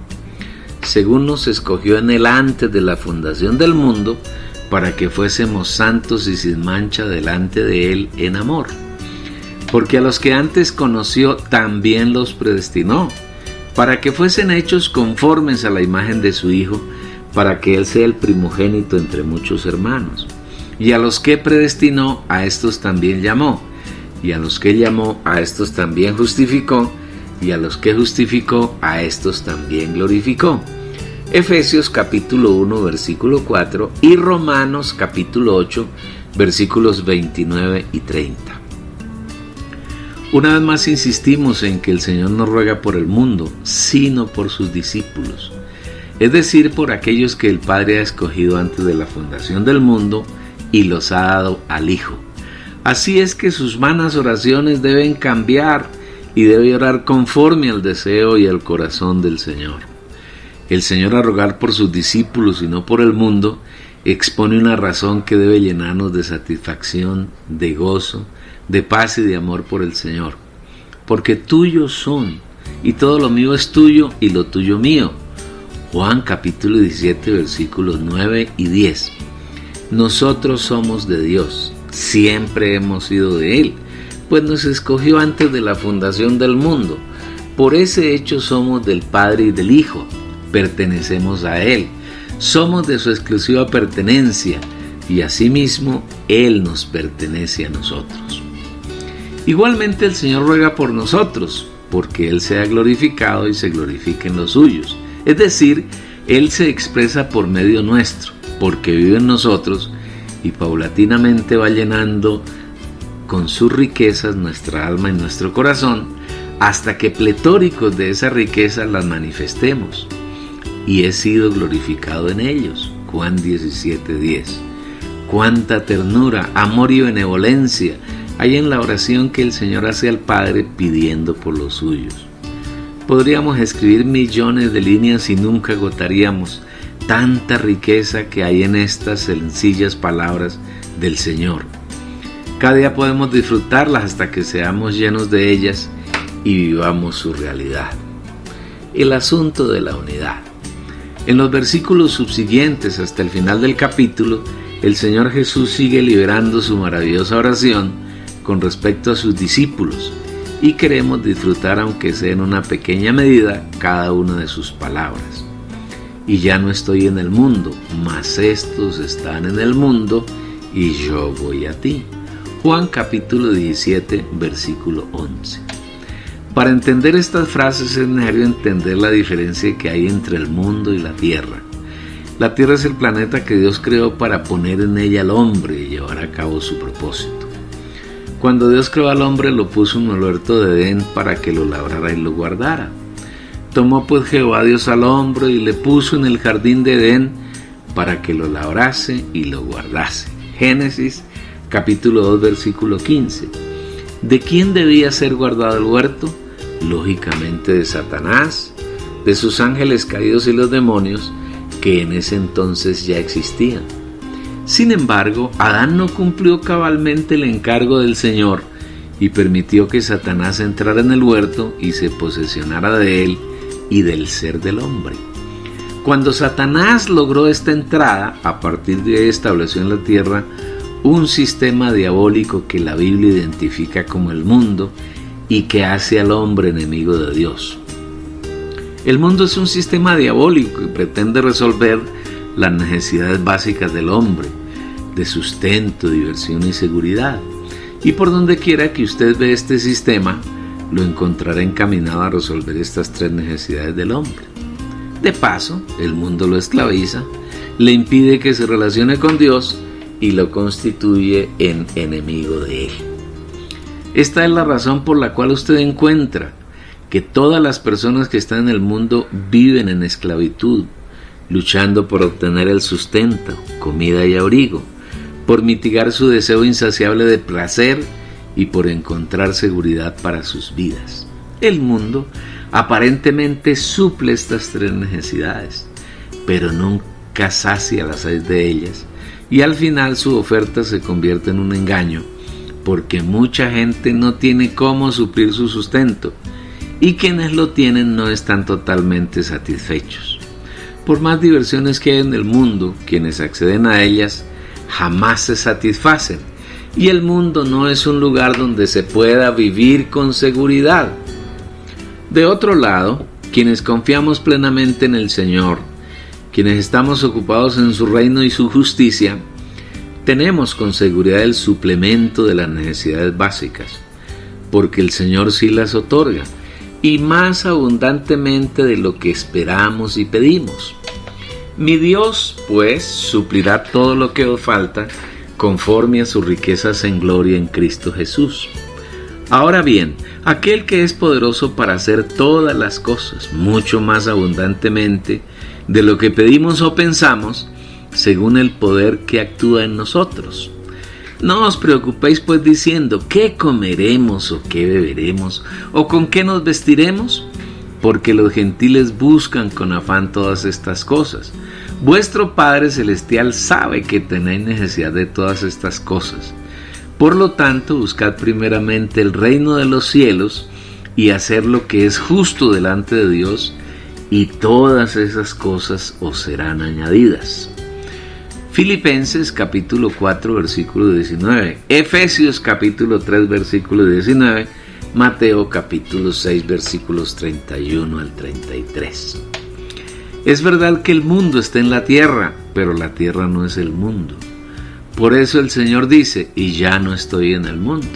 Según nos escogió en Él antes de la fundación del mundo, para que fuésemos santos y sin mancha delante de Él en amor. Porque a los que antes conoció también los predestinó, para que fuesen hechos conformes a la imagen de su Hijo, para que Él sea el primogénito entre muchos hermanos. Y a los que predestinó, a estos también llamó, y a los que llamó, a estos también justificó, y a los que justificó, a estos también glorificó. Efesios capítulo 1 versículo 4 y Romanos capítulo 8 versículos 29 y 30. Una vez más insistimos en que el Señor no ruega por el mundo, sino por sus discípulos. es decir, por aquellos que el Padre ha escogido antes de la fundación del mundo y los ha dado al Hijo. Así es que sus vanas oraciones deben cambiar y debe orar conforme al deseo y al corazón del Señor. El Señor, a rogar por sus discípulos y no por el mundo, expone una razón que debe llenarnos de satisfacción, de gozo, de paz y de amor por el Señor. Porque tuyos son, y todo lo mío es tuyo y lo tuyo mío. Juan capítulo 17 versículos 9 y 10. Nosotros somos de Dios, siempre hemos sido de Él, pues nos escogió antes de la fundación del mundo. Por ese hecho somos del Padre y del Hijo, pertenecemos a Él, somos de su exclusiva pertenencia y asimismo Él nos pertenece a nosotros. Igualmente el Señor ruega por nosotros, porque Él sea glorificado y se glorifique en los suyos. Es decir, Él se expresa por medio nuestro, porque vive en nosotros y paulatinamente va llenando con sus riquezas nuestra alma y nuestro corazón, hasta que pletóricos de esa riqueza las manifestemos. Y he sido glorificado en ellos. Juan 17:10. Cuánta ternura, amor y benevolencia hay en la oración que el Señor hace al Padre pidiendo por los suyos. Podríamos escribir millones de líneas y nunca agotaríamos tanta riqueza que hay en estas sencillas palabras del Señor. Cada día podemos disfrutarlas hasta que seamos llenos de ellas y vivamos su realidad. El asunto de la unidad. En los versículos subsiguientes hasta el final del capítulo, el Señor Jesús sigue liberando su maravillosa oración con respecto a sus discípulos y queremos disfrutar, aunque sea en una pequeña medida, cada una de sus palabras. Y ya no estoy en el mundo, mas estos están en el mundo y yo voy a ti. Juan capítulo 17, versículo 11. Para entender estas frases es necesario entender la diferencia que hay entre el mundo y la tierra. La tierra es el planeta que Dios creó para poner en ella al hombre y llevar a cabo su propósito. Cuando Dios creó al hombre, lo puso en el huerto de Edén para que lo labrara y lo guardara. Tomó pues Jehová Dios al hombre y le puso en el jardín de Edén para que lo labrase y lo guardase. Génesis capítulo 2, versículo 15. ¿De quién debía ser guardado el huerto? Lógicamente de Satanás, de sus ángeles caídos y los demonios, que en ese entonces ya existían. Sin embargo, Adán no cumplió cabalmente el encargo del Señor y permitió que Satanás entrara en el huerto y se posesionara de él y del ser del hombre. Cuando Satanás logró esta entrada, a partir de ahí estableció en la tierra un sistema diabólico que la Biblia identifica como el mundo y que hace al hombre enemigo de Dios. El mundo es un sistema diabólico que pretende resolver las necesidades básicas del hombre, de sustento, diversión y seguridad. Y por donde quiera que usted ve este sistema, lo encontrará encaminado a resolver estas tres necesidades del hombre. De paso, el mundo lo esclaviza, le impide que se relacione con Dios y lo constituye en enemigo de Él. Esta es la razón por la cual usted encuentra que todas las personas que están en el mundo viven en esclavitud, luchando por obtener el sustento, comida y abrigo, por mitigar su deseo insaciable de placer y por encontrar seguridad para sus vidas. El mundo aparentemente suple estas tres necesidades, pero nunca sacia las 6 de ellas, y al final su oferta se convierte en un engaño, porque mucha gente no tiene cómo suplir su sustento, y quienes lo tienen no están totalmente satisfechos. Por más diversiones que hay en el mundo, quienes acceden a ellas jamás se satisfacen, y el mundo no es un lugar donde se pueda vivir con seguridad. De otro lado, quienes confiamos plenamente en el Señor, quienes estamos ocupados en su reino y su justicia, tenemos con seguridad el suplemento de las necesidades básicas, porque el Señor sí las otorga, y más abundantemente de lo que esperamos y pedimos. Mi Dios, pues, suplirá todo lo que os falta conforme a sus riquezas en gloria en Cristo Jesús. Ahora bien, aquel que es poderoso para hacer todas las cosas mucho más abundantemente de lo que pedimos o pensamos, según el poder que actúa en nosotros. No os preocupéis pues diciendo, ¿qué comeremos o qué beberemos o con qué nos vestiremos? Porque los gentiles buscan con afán todas estas cosas. Vuestro Padre Celestial sabe que tenéis necesidad de todas estas cosas. Por lo tanto, buscad primeramente el reino de los cielos y hacer lo que es justo delante de Dios, y todas esas cosas os serán añadidas. Filipenses capítulo 4 versículo 19, Efesios capítulo 3 versículo 19, Mateo capítulo 6 versículos 31 al 33. Es verdad que el mundo está en la tierra, pero la tierra no es el mundo. Por eso el Señor dice, y ya no estoy en el mundo.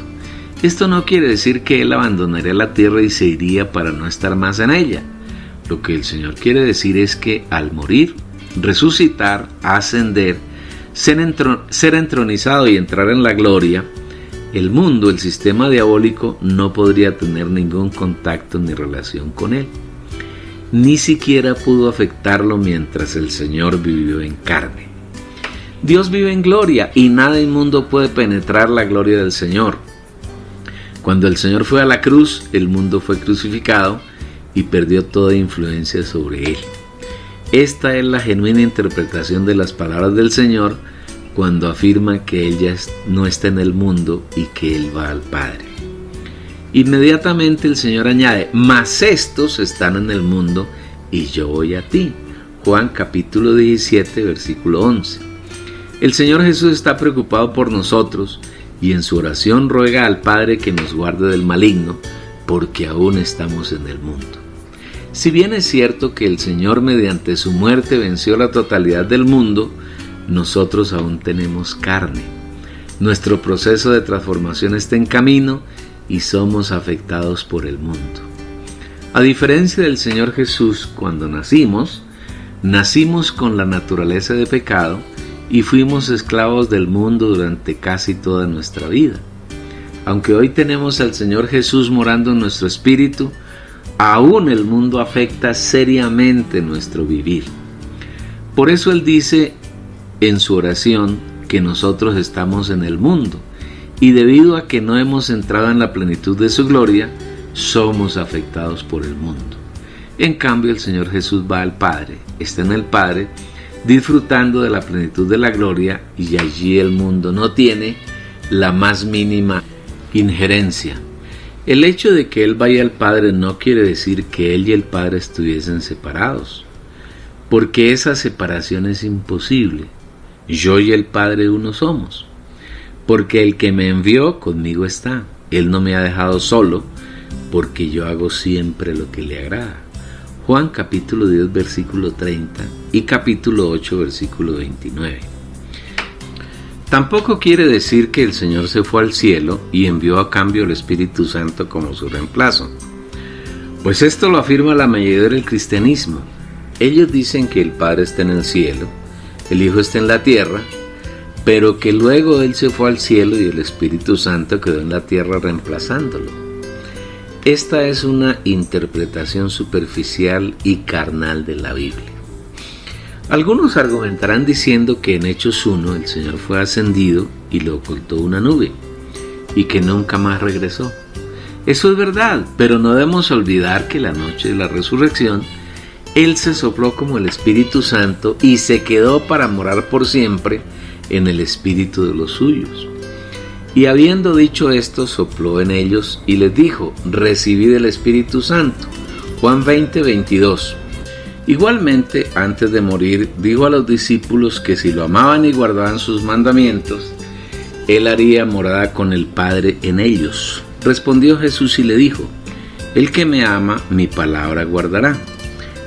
Esto no quiere decir que Él abandonaría la tierra y se iría para no estar más en ella. Lo que el Señor quiere decir es que al morir, resucitar, ascender, ser entronizado y entrar en la gloria, el mundo, el sistema diabólico, no podría tener ningún contacto ni relación con Él. Ni siquiera pudo afectarlo mientras el Señor vivió en carne. Dios vive en gloria y nada inmundo puede penetrar la gloria del Señor. Cuando el Señor fue a la cruz, el mundo fue crucificado y perdió toda influencia sobre él. Esta es la genuina interpretación de las palabras del Señor cuando afirma que Él ya no está en el mundo y que Él va al Padre. Inmediatamente el Señor añade, mas estos están en el mundo y yo voy a ti. Juan capítulo 17 versículo 11. El Señor Jesús está preocupado por nosotros y en su oración ruega al Padre que nos guarde del maligno, porque aún estamos en el mundo. Si bien es cierto que el Señor mediante su muerte venció la totalidad del mundo, nosotros aún tenemos carne. Nuestro proceso de transformación está en camino y somos afectados por el mundo. A diferencia del Señor Jesús, cuando nacimos con la naturaleza de pecado y fuimos esclavos del mundo durante casi toda nuestra vida. Aunque hoy tenemos al Señor Jesús morando en nuestro espíritu, aún el mundo afecta seriamente nuestro vivir. Por eso Él dice en su oración que nosotros estamos en el mundo, y debido a que no hemos entrado en la plenitud de su gloria, somos afectados por el mundo. En cambio, el Señor Jesús va al Padre, está en el Padre, disfrutando de la plenitud de la gloria, y allí el mundo no tiene la más mínima injerencia. El hecho de que Él vaya al Padre no quiere decir que Él y el Padre estuviesen separados, porque esa separación es imposible. Yo y el Padre uno somos, porque el que me envió conmigo está. Él no me ha dejado solo, porque yo hago siempre lo que le agrada. Juan capítulo 10 versículo 30 y capítulo 8 versículo 29. Tampoco quiere decir que el Señor se fue al cielo y envió a cambio el Espíritu Santo como su reemplazo, pues esto lo afirma la mayoría del cristianismo. Ellos dicen que el Padre está en el cielo, el Hijo está en la tierra, pero que luego Él se fue al cielo y el Espíritu Santo quedó en la tierra reemplazándolo. Esta es una interpretación superficial y carnal de la Biblia. Algunos argumentarán diciendo que en Hechos 1 el Señor fue ascendido y lo ocultó una nube, y que nunca más regresó. Eso es verdad, pero no debemos olvidar que la noche de la resurrección, Él se sopló como el Espíritu Santo y se quedó para morar por siempre en el espíritu de los suyos. Y habiendo dicho esto, sopló en ellos y les dijo, recibid el Espíritu Santo. Juan 20, 22. Igualmente, antes de morir, dijo a los discípulos que si lo amaban y guardaban sus mandamientos, Él haría morada con el Padre en ellos. Respondió Jesús y le dijo, el que me ama, mi palabra guardará,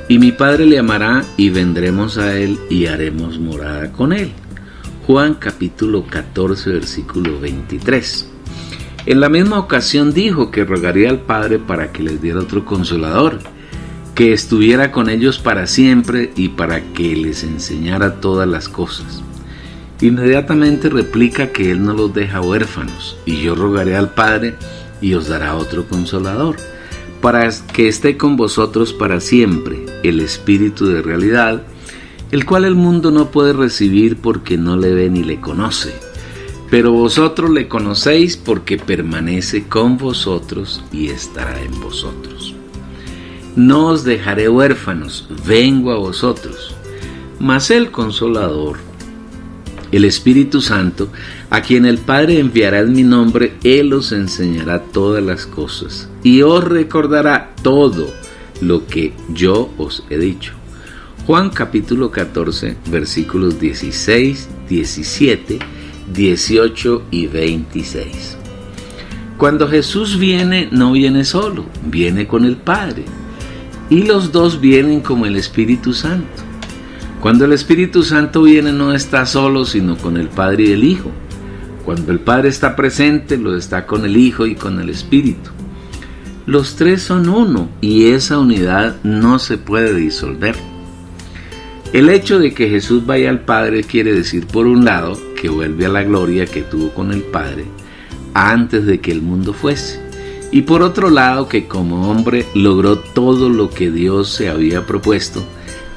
y mi Padre le amará, y vendremos a Él y haremos morada con Él. Juan capítulo 14 versículo 23. En la misma ocasión dijo que rogaría al Padre para que les diera otro consolador, que estuviera con ellos para siempre y para que les enseñara todas las cosas. Inmediatamente replica que Él no los deja huérfanos, y yo rogaré al Padre y os dará otro consolador, para que esté con vosotros para siempre, el Espíritu de realidad, el cual el mundo no puede recibir porque no le ve ni le conoce. Pero vosotros le conocéis porque permanece con vosotros y estará en vosotros. No os dejaré huérfanos, vengo a vosotros. Mas el Consolador, el Espíritu Santo, a quien el Padre enviará en mi nombre, Él os enseñará todas las cosas y os recordará todo lo que yo os he dicho. Juan capítulo 14, versículos 16, 17, 18 y 26. Cuando Jesús viene, no viene solo, viene con el Padre. Y los dos vienen como el Espíritu Santo. Cuando el Espíritu Santo viene, no está solo, sino con el Padre y el Hijo. Cuando el Padre está presente, lo está con el Hijo y con el Espíritu. Los tres son uno y esa unidad no se puede disolver. El hecho de que Jesús vaya al Padre quiere decir, por un lado, que vuelve a la gloria que tuvo con el Padre antes de que el mundo fuese. Y por otro lado, que como hombre logró todo lo que Dios se había propuesto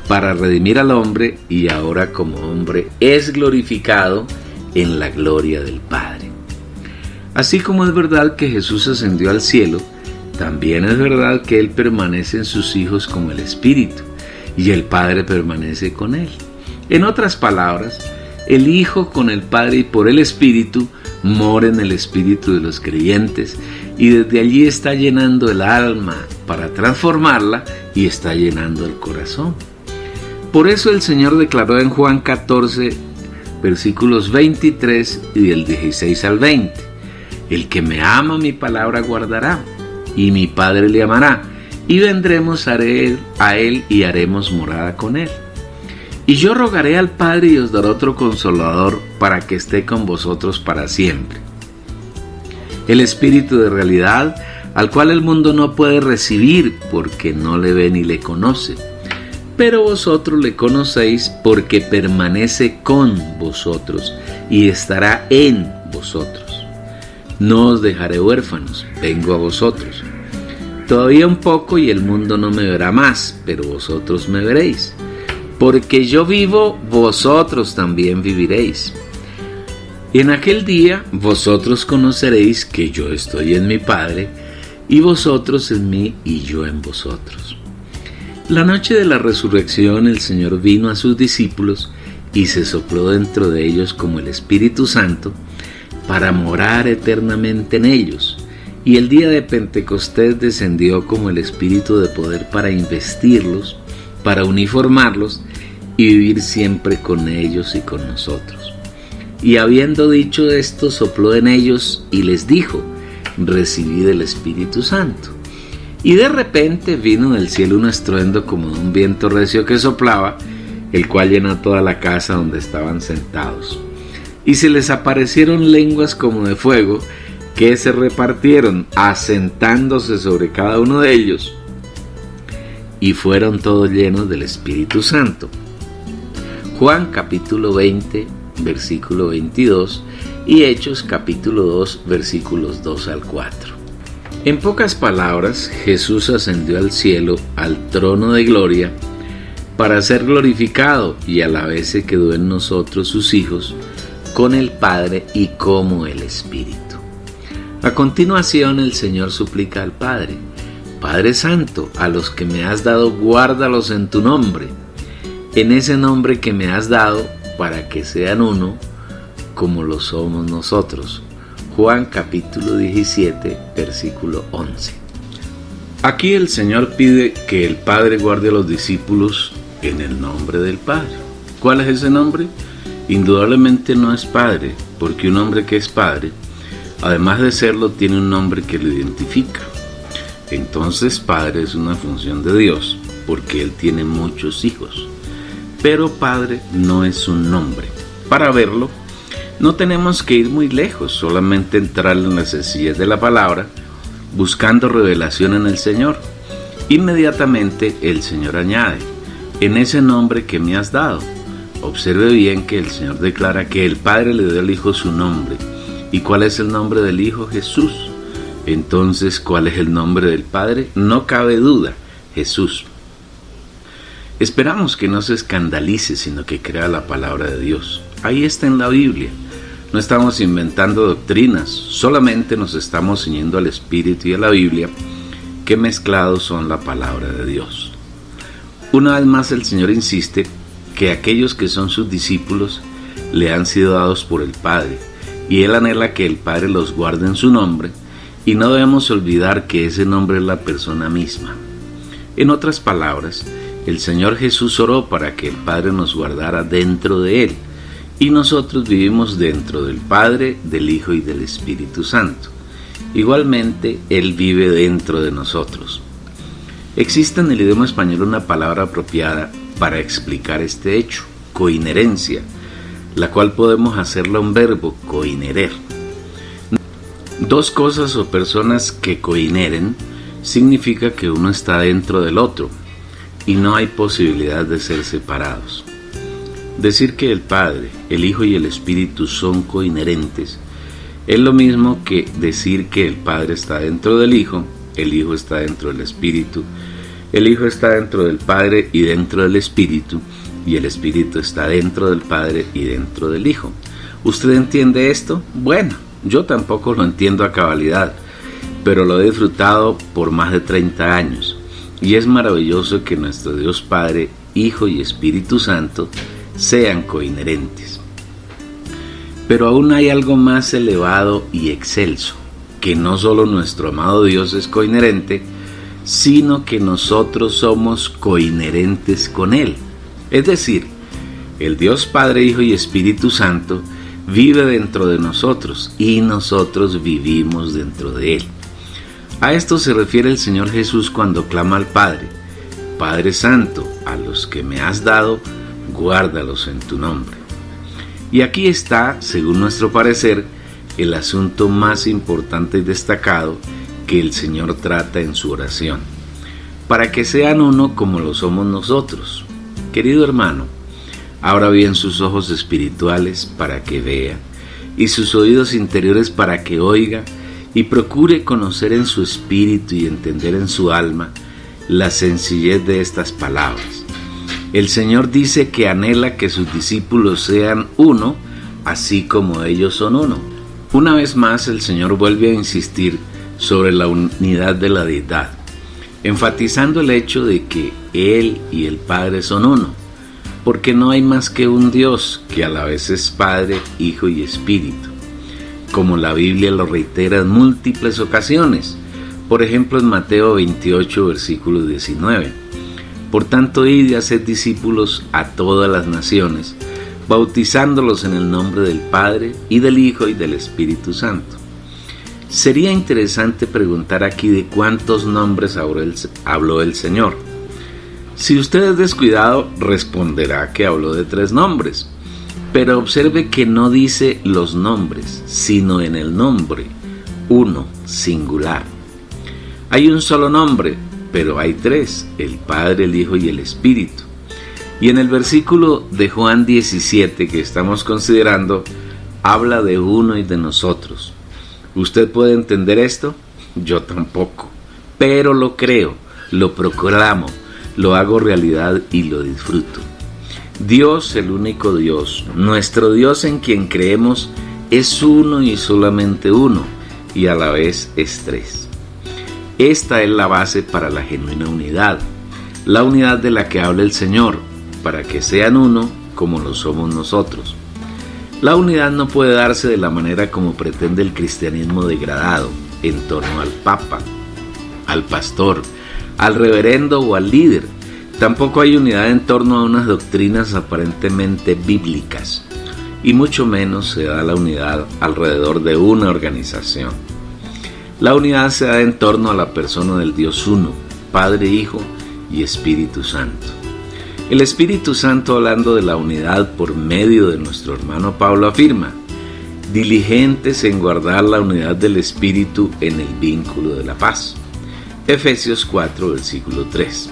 para redimir al hombre, y ahora como hombre es glorificado en la gloria del Padre. Así como es verdad que Jesús ascendió al cielo, también es verdad que Él permanece en sus hijos como el Espíritu, y el Padre permanece con Él. En otras palabras, el Hijo con el Padre y por el Espíritu mora en el espíritu de los creyentes, y desde allí está llenando el alma para transformarla y está llenando el corazón. Por eso el Señor declaró en Juan 14, versículos 23 y del 16 al 20, el que me ama mi palabra guardará, y mi Padre le amará, y vendremos a él y haremos morada con él. Y yo rogaré al Padre y os daré otro Consolador para que esté con vosotros para siempre. El Espíritu de realidad, al cual el mundo no puede recibir porque no le ve ni le conoce. Pero vosotros le conocéis porque permanece con vosotros y estará en vosotros. No os dejaré huérfanos, vengo a vosotros. Todavía un poco y el mundo no me verá más, pero vosotros me veréis. Porque yo vivo, vosotros también viviréis. Y en aquel día vosotros conoceréis que yo estoy en mi Padre, y vosotros en mí y yo en vosotros. La noche de la resurrección el Señor vino a sus discípulos y se sopló dentro de ellos como el Espíritu Santo para morar eternamente en ellos. Y el día de Pentecostés descendió como el Espíritu de poder para investirlos, para uniformarlos y vivir siempre con ellos y con nosotros. Y habiendo dicho esto, sopló en ellos y les dijo: recibid el Espíritu Santo. Y de repente vino del cielo un estruendo como de un viento recio que soplaba, el cual llenó toda la casa donde estaban sentados. Y se les aparecieron lenguas como de fuego, que se repartieron, asentándose sobre cada uno de ellos, y fueron todos llenos del Espíritu Santo. Juan capítulo 20, versículo 22, y Hechos capítulo 2, versículos 2 al 4. En pocas palabras, Jesús ascendió al cielo, al trono de gloria, para ser glorificado, y a la vez se quedó en nosotros, sus hijos, con el Padre y como el Espíritu. A continuación, el Señor suplica al Padre: Padre Santo, a los que me has dado, guárdalos en tu nombre, en ese nombre que me has dado, para que sean uno, como lo somos nosotros. Juan capítulo 17, versículo 11. Aquí el Señor pide que el Padre guarde a los discípulos en el nombre del Padre. ¿Cuál es ese nombre? Indudablemente no es Padre, porque un hombre que es Padre, además de serlo, tiene un nombre que lo identifica. Entonces Padre es una función de Dios, porque Él tiene muchos hijos. Pero Padre no es un nombre. Para verlo, no tenemos que ir muy lejos, solamente entrar en la sencillez de la palabra, buscando revelación en el Señor. Inmediatamente el Señor añade: en ese nombre que me has dado. Observe bien que el Señor declara que el Padre le dio al Hijo su nombre. ¿Y cuál es el nombre del Hijo? Jesús. Entonces, ¿cuál es el nombre del Padre? No cabe duda: Jesús. Esperamos que no se escandalice, sino que crea la palabra de Dios. Ahí está en la Biblia. No estamos inventando doctrinas, solamente nos estamos ciñendo al Espíritu y a la Biblia, que mezclados son la palabra de Dios. Una vez más el Señor insiste que aquellos que son sus discípulos le han sido dados por el Padre, y Él anhela que el Padre los guarde en su nombre, y no debemos olvidar que ese nombre es la persona misma. En otras palabras, el Señor Jesús oró para que el Padre nos guardara dentro de Él, y nosotros vivimos dentro del Padre, del Hijo y del Espíritu Santo. Igualmente, Él vive dentro de nosotros. Existe en el idioma español una palabra apropiada para explicar este hecho, coinherencia, la cual podemos hacerla un verbo, coinherer. Dos cosas o personas que coinheren significa que uno está dentro del otro y no hay posibilidad de ser separados. Decir que el Padre, el Hijo y el Espíritu son coinherentes es lo mismo que decir que el Padre está dentro del Hijo, el Hijo está dentro del Espíritu, el Hijo está dentro del Padre y dentro del Espíritu, y el Espíritu está dentro del Padre y dentro del Hijo. ¿Usted entiende esto? Bueno, yo tampoco lo entiendo a cabalidad, pero lo he disfrutado por más de 30 años, y es maravilloso que nuestro Dios Padre, Hijo y Espíritu Santo sean coinherentes. Pero aún hay algo más elevado y excelso, que no solo nuestro amado Dios es coinherente, sino que nosotros somos coinherentes con Él. Es decir, el Dios Padre, Hijo y Espíritu Santo vive dentro de nosotros y nosotros vivimos dentro de Él. A esto se refiere el Señor Jesús cuando clama al Padre: Padre Santo, a los que me has dado, guárdalos en tu nombre. Y aquí está, según nuestro parecer, el asunto más importante y destacado que el Señor trata en su oración, para que sean uno como lo somos nosotros. Querido hermano, abra bien sus ojos espirituales para que vea, y sus oídos interiores para que oiga, y procure conocer en su espíritu y entender en su alma la sencillez de estas palabras. El Señor dice que anhela que sus discípulos sean uno, así como ellos son uno. Una vez más, el Señor vuelve a insistir sobre la unidad de la deidad, enfatizando el hecho de que Él y el Padre son uno, porque no hay más que un Dios que a la vez es Padre, Hijo y Espíritu, como la Biblia lo reitera en múltiples ocasiones, por ejemplo en Mateo 28, versículo 19. Por tanto, id y haced discípulos a todas las naciones, bautizándolos en el nombre del Padre, y del Hijo, y del Espíritu Santo. Sería interesante preguntar aquí de cuántos nombres habló el Señor. Si usted es descuidado, responderá que habló de 3 nombres. Pero observe que no dice los nombres, sino en el nombre, uno, singular. Hay un solo nombre, pero hay 3, el Padre, el Hijo y el Espíritu. Y en el versículo de Juan 17 que estamos considerando, habla de uno y de nosotros. ¿Usted puede entender esto? Yo tampoco, pero lo creo, lo proclamo, lo hago realidad y lo disfruto. Dios, el único Dios, nuestro Dios en quien creemos, es uno y solamente uno, y a la vez es 3. Esta es la base para la genuina unidad, la unidad de la que habla el Señor, para que sean uno como lo somos nosotros. La unidad no puede darse de la manera como pretende el cristianismo degradado, en torno al Papa, al pastor, al reverendo o al líder. Tampoco hay unidad en torno a unas doctrinas aparentemente bíblicas, y mucho menos se da la unidad alrededor de una organización. La unidad se da en torno a la persona del Dios uno, Padre, Hijo y Espíritu Santo. El Espíritu Santo, hablando de la unidad por medio de nuestro hermano Pablo, afirma: diligentes en guardar la unidad del Espíritu en el vínculo de la paz. Efesios 4, versículo 3.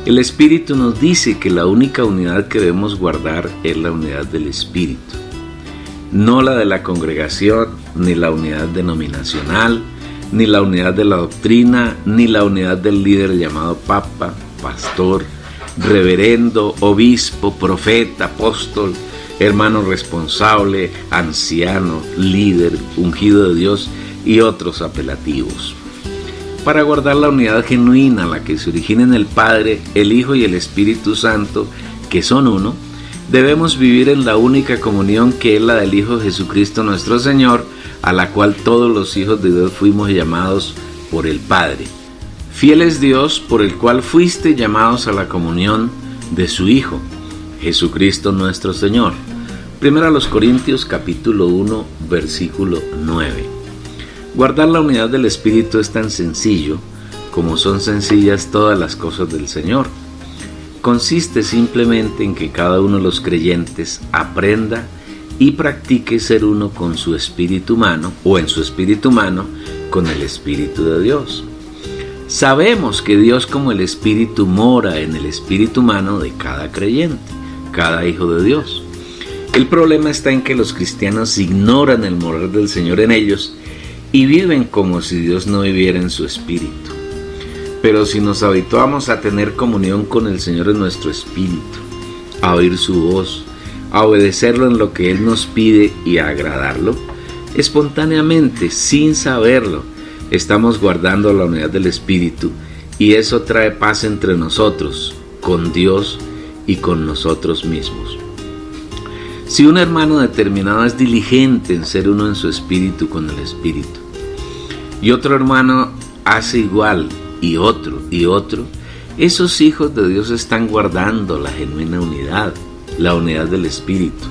El Espíritu nos dice que la única unidad que debemos guardar es la unidad del Espíritu, no la de la congregación, ni la unidad denominacional, ni la unidad de la doctrina, ni la unidad del líder llamado Papa, pastor, reverendo, obispo, profeta, apóstol, hermano responsable, anciano, líder, ungido de Dios y otros apelativos. Para guardar la unidad genuina, la que se origina en el Padre, el Hijo y el Espíritu Santo, que son uno, debemos vivir en la única comunión que es la del Hijo Jesucristo nuestro Señor, a la cual todos los hijos de Dios fuimos llamados por el Padre. Fiel es Dios, por el cual fuiste llamados a la comunión de su Hijo, Jesucristo nuestro Señor. 1 Corintios capítulo 1, versículo 9. Guardar la unidad del Espíritu es tan sencillo como son sencillas todas las cosas del Señor. Consiste simplemente en que cada uno de los creyentes aprenda y practique ser uno con su espíritu humano, o en su espíritu humano con el Espíritu de Dios. Sabemos que Dios como el Espíritu mora en el espíritu humano de cada creyente, cada hijo de Dios. El problema está en que los cristianos ignoran el morar del Señor en ellos y viven como si Dios no viviera en su espíritu. Pero si nos habituamos a tener comunión con el Señor en nuestro espíritu, a oír su voz, a obedecerlo en lo que Él nos pide y a agradarlo, espontáneamente, sin saberlo, estamos guardando la unidad del Espíritu, y eso trae paz entre nosotros, con Dios y con nosotros mismos. Si un hermano determinado es diligente en ser uno en su espíritu con el Espíritu, y otro hermano hace igual, y otro, esos hijos de Dios están guardando la genuina unidad, la unidad del Espíritu,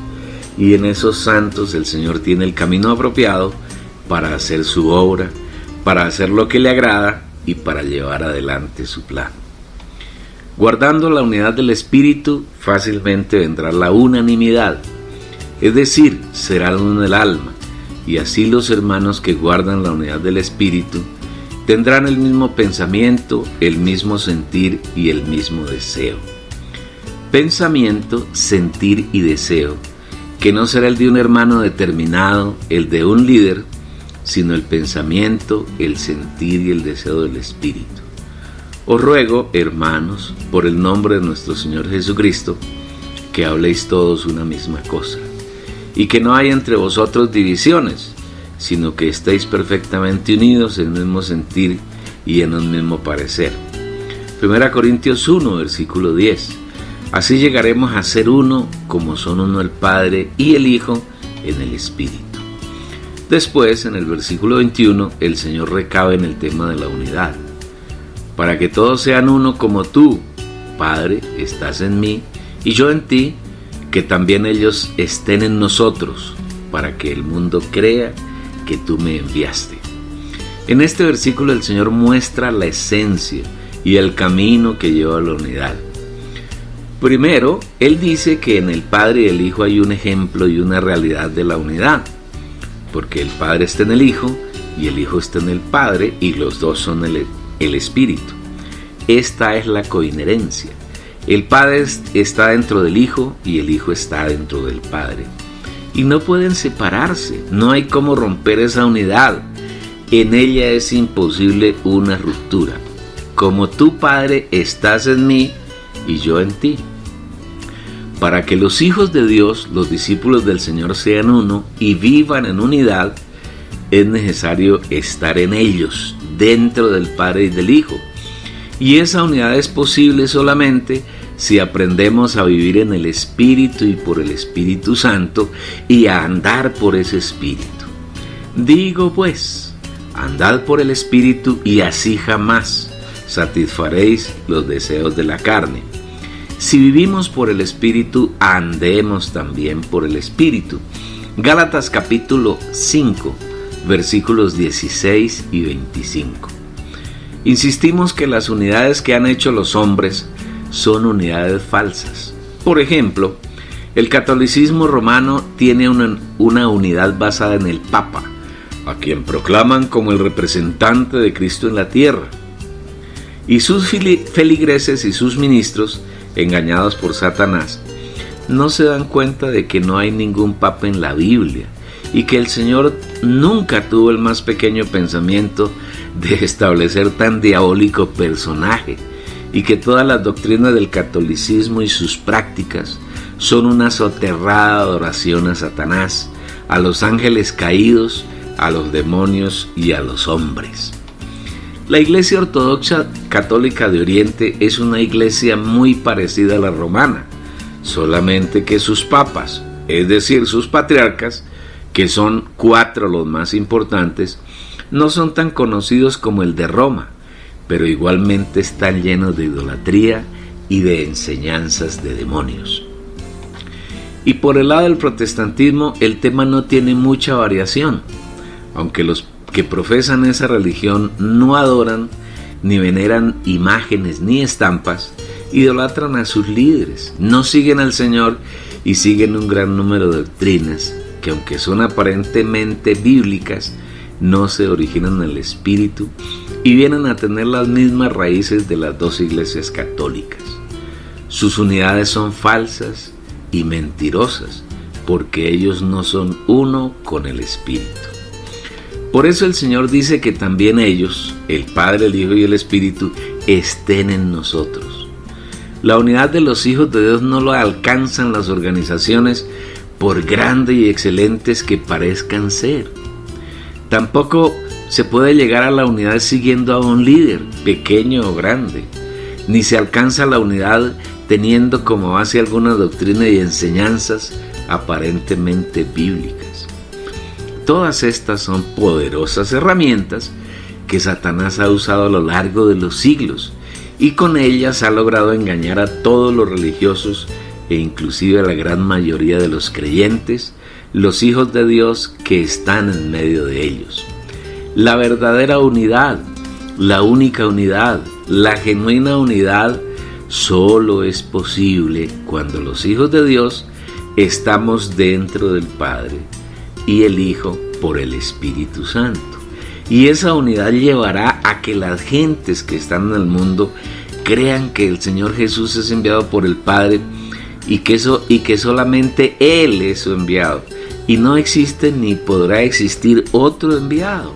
y en esos santos el Señor tiene el camino apropiado para hacer su obra, para hacer lo que le agrada y para llevar adelante su plan. Guardando la unidad del Espíritu, fácilmente vendrá la unanimidad, es decir, será uno el alma, y así los hermanos que guardan la unidad del Espíritu tendrán el mismo pensamiento, el mismo sentir y el mismo deseo. Pensamiento, sentir y deseo, que no será el de un hermano determinado, el de un líder, sino el pensamiento, el sentir y el deseo del Espíritu. Os ruego, hermanos, por el nombre de nuestro Señor Jesucristo, que habléis todos una misma cosa, y que no haya entre vosotros divisiones, sino que estéis perfectamente unidos en el mismo sentir y en un mismo parecer. 1 Corintios 1, versículo 10. Así llegaremos a ser uno, como son uno el Padre y el Hijo en el Espíritu. Después, en el versículo 21, el Señor recabe en el tema de la unidad. Para que todos sean uno como tú, Padre, estás en mí y yo en ti, que también ellos estén en nosotros, para que el mundo crea que tú me enviaste. En este versículo el Señor muestra la esencia y el camino que lleva a la unidad. Primero, Él dice que en el Padre y el Hijo hay un ejemplo y una realidad de la unidad, porque el Padre está en el Hijo y el Hijo está en el Padre, y los dos son el Espíritu. Esta es la coinherencia. El Padre está dentro del Hijo y el Hijo está dentro del Padre. Y no pueden separarse, no hay cómo romper esa unidad. En ella es imposible una ruptura. Como tú, Padre, estás en mí y yo en ti. Para que los hijos de Dios, los discípulos del Señor, sean uno y vivan en unidad, es necesario estar en ellos, dentro del Padre y del Hijo. Y esa unidad es posible solamente si aprendemos a vivir en el Espíritu y por el Espíritu Santo y a andar por ese Espíritu. Digo pues, andad por el Espíritu y así jamás satisfaréis los deseos de la carne. Si vivimos por el Espíritu, andemos también por el Espíritu. Gálatas capítulo 5, versículos 16 y 25. Insistimos que las unidades que han hecho los hombres son unidades falsas. Por ejemplo, el catolicismo romano tiene una unidad basada en el Papa, a quien proclaman como el representante de Cristo en la tierra. Y sus feligreses y sus ministros, engañados por Satanás, no se dan cuenta de que no hay ningún Papa en la Biblia y que el Señor nunca tuvo el más pequeño pensamiento de establecer tan diabólico personaje, y que todas las doctrinas del catolicismo y sus prácticas son una soterrada adoración a Satanás, a los ángeles caídos, a los demonios y a los hombres. La Iglesia Ortodoxa Católica de Oriente es una iglesia muy parecida a la romana, solamente que sus papas, es decir, sus patriarcas, que son 4 los más importantes, no son tan conocidos como el de Roma, pero igualmente están llenos de idolatría y de enseñanzas de demonios. Y por el lado del protestantismo, el tema no tiene mucha variación, aunque los que profesan esa religión no adoran ni veneran imágenes ni estampas, idolatran a sus líderes, no siguen al Señor y siguen un gran número de doctrinas que, aunque son aparentemente bíblicas, no se originan en el espíritu y vienen a tener las mismas raíces de las 2 iglesias católicas. Sus unidades son falsas y mentirosas, porque ellos no son uno con el Espíritu. Por eso el Señor dice que también ellos, el Padre, el Hijo y el Espíritu, estén en nosotros. La unidad de los hijos de Dios no lo alcanzan las organizaciones, por grandes y excelentes que parezcan ser. Tampoco se puede llegar a la unidad siguiendo a un líder, pequeño o grande, ni se alcanza la unidad teniendo como base alguna doctrina y enseñanzas aparentemente bíblicas. Todas estas son poderosas herramientas que Satanás ha usado a lo largo de los siglos y con ellas ha logrado engañar a todos los religiosos e inclusive a la gran mayoría de los creyentes, los hijos de Dios que están en medio de ellos. La verdadera unidad, la única unidad, la genuina unidad solo es posible cuando los hijos de Dios estamos dentro del Padre y el Hijo por el Espíritu Santo. Y esa unidad llevará a que las gentes que están en el mundo crean que el Señor Jesús es enviado por el Padre y que solamente Él es su enviado y no existe ni podrá existir otro enviado.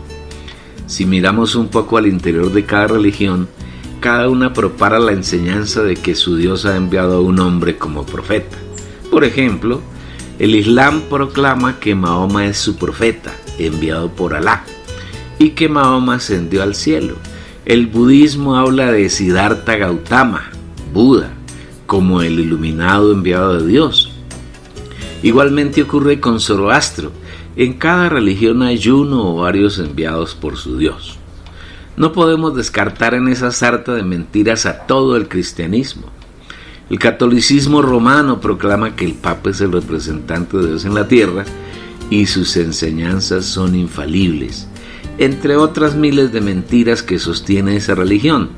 Si miramos un poco al interior de cada religión, cada una propaga la enseñanza de que su Dios ha enviado a un hombre como profeta. Por ejemplo, el Islam proclama que Mahoma es su profeta, enviado por Alá, y que Mahoma ascendió al cielo. El budismo habla de Siddhartha Gautama, Buda, como el iluminado enviado de Dios. Igualmente ocurre con Zoroastro. En cada religión hay uno o varios enviados por su Dios. No podemos descartar en esa sarta de mentiras a todo el cristianismo. El catolicismo romano proclama que el Papa es el representante de Dios en la tierra y sus enseñanzas son infalibles, entre otras miles de mentiras que sostiene esa religión.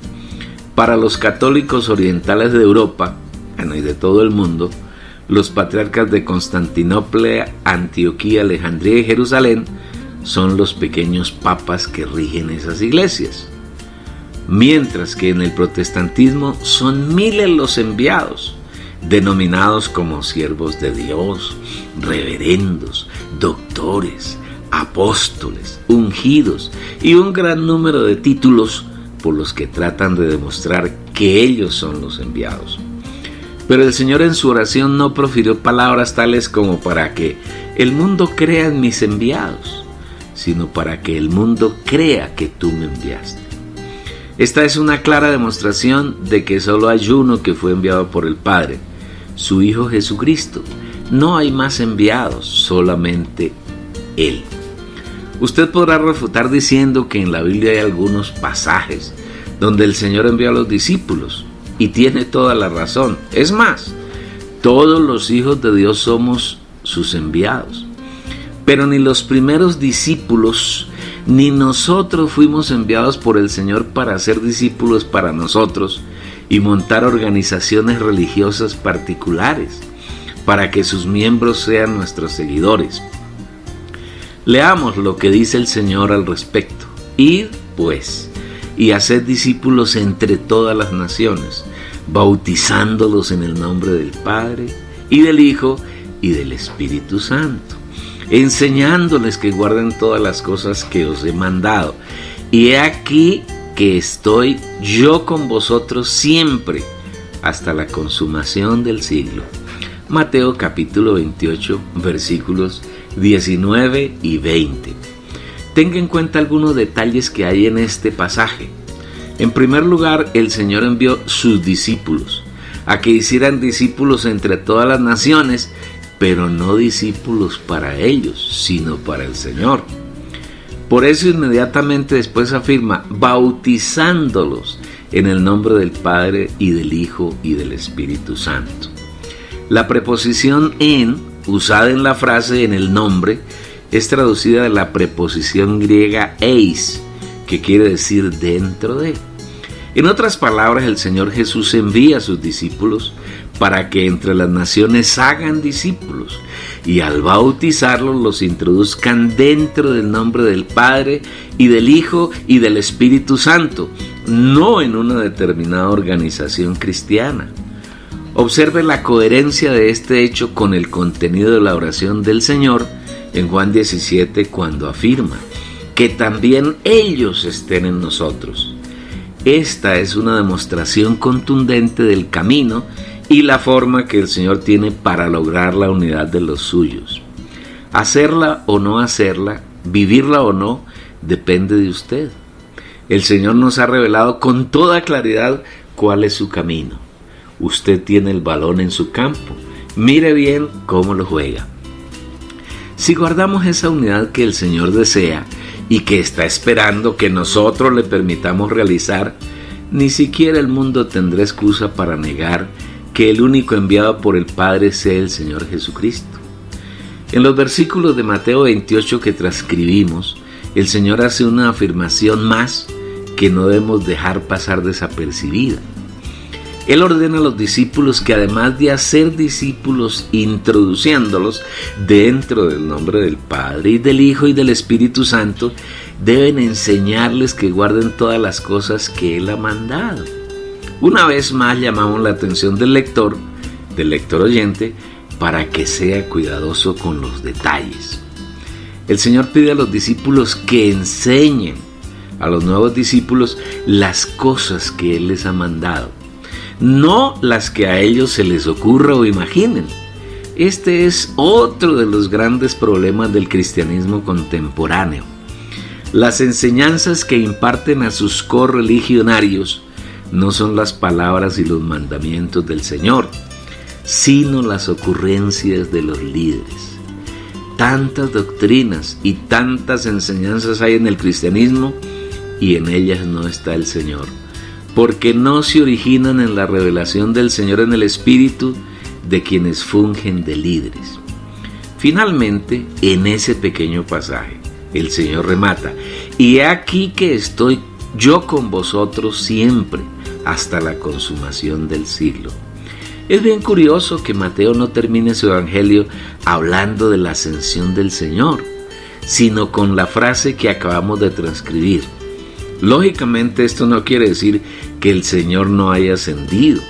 Para los católicos orientales de Europa, y de todo el mundo, los patriarcas de Constantinopla, Antioquía, Alejandría y Jerusalén son los pequeños papas que rigen esas iglesias. Mientras que en el protestantismo son miles los enviados, denominados como siervos de Dios, reverendos, doctores, apóstoles, ungidos y un gran número de títulos por los que tratan de demostrar que ellos son los enviados. Pero el Señor en su oración no profirió palabras tales como para que el mundo crea en mis enviados, sino para que el mundo crea que tú me enviaste. Esta es una clara demostración de que solo hay uno que fue enviado por el Padre, su Hijo Jesucristo. No hay más enviados, solamente Él. Usted podrá refutar diciendo que en la Biblia hay algunos pasajes donde el Señor envió a los discípulos, y tiene toda la razón. Es más, todos los hijos de Dios somos sus enviados. Pero ni los primeros discípulos, ni nosotros fuimos enviados por el Señor para ser discípulos para nosotros y montar organizaciones religiosas particulares para que sus miembros sean nuestros seguidores. Leamos lo que dice el Señor al respecto. Id, pues, y haced discípulos entre todas las naciones, bautizándolos en el nombre del Padre, y del Hijo, y del Espíritu Santo, enseñándoles que guarden todas las cosas que os he mandado. Y he aquí, que estoy yo con vosotros siempre, hasta la consumación del siglo. Mateo capítulo 28, versículos 19 y 20. Tenga en cuenta algunos detalles que hay en este pasaje. En primer lugar, el Señor envió sus discípulos a que hicieran discípulos entre todas las naciones, pero no discípulos para ellos, sino para el Señor. Por eso inmediatamente después afirma, bautizándolos en el nombre del Padre y del Hijo y del Espíritu Santo. La preposición en, usada en la frase en el nombre, es traducida de la preposición griega eis, que quiere decir dentro de. En otras palabras, el Señor Jesús envía a sus discípulos para que entre las naciones hagan discípulos y al bautizarlos los introduzcan dentro del nombre del Padre y del Hijo y del Espíritu Santo, no en una determinada organización cristiana. Observe la coherencia de este hecho con el contenido de la oración del Señor en Juan 17, cuando afirma que también ellos estén en nosotros. Esta es una demostración contundente del camino y la forma que el Señor tiene para lograr la unidad de los suyos. Hacerla o no hacerla, vivirla o no, depende de usted. El Señor nos ha revelado con toda claridad cuál es su camino. Usted tiene el balón en su campo. Mire bien cómo lo juega. Si guardamos esa unidad que el Señor desea y que está esperando que nosotros le permitamos realizar, ni siquiera el mundo tendrá excusa para negar que el único enviado por el Padre sea el Señor Jesucristo. En los versículos de Mateo 28 que transcribimos, el Señor hace una afirmación más que no debemos dejar pasar desapercibida. Él ordena a los discípulos que además de hacer discípulos introduciéndolos dentro del nombre del Padre y del Hijo y del Espíritu Santo, deben enseñarles que guarden todas las cosas que Él ha mandado. Una vez más llamamos la atención del lector oyente, para que sea cuidadoso con los detalles. El Señor pide a los discípulos que enseñen a los nuevos discípulos las cosas que Él les ha mandado, no las que a ellos se les ocurra o imaginen. Este es otro de los grandes problemas del cristianismo contemporáneo. Las enseñanzas que imparten a sus correligionarios no son las palabras y los mandamientos del Señor, sino las ocurrencias de los líderes. Tantas doctrinas y tantas enseñanzas hay en el cristianismo y en ellas no está el Señor, porque no se originan en la revelación del Señor en el Espíritu de quienes fungen de líderes. Finalmente, en ese pequeño pasaje, el Señor remata: y he aquí que estoy yo con vosotros siempre, hasta la consumación del siglo. Es bien curioso que Mateo no termine su evangelio hablando de la ascensión del Señor, sino con la frase que acabamos de transcribir. Lógicamente, esto no quiere decir que el Señor no haya ascendido,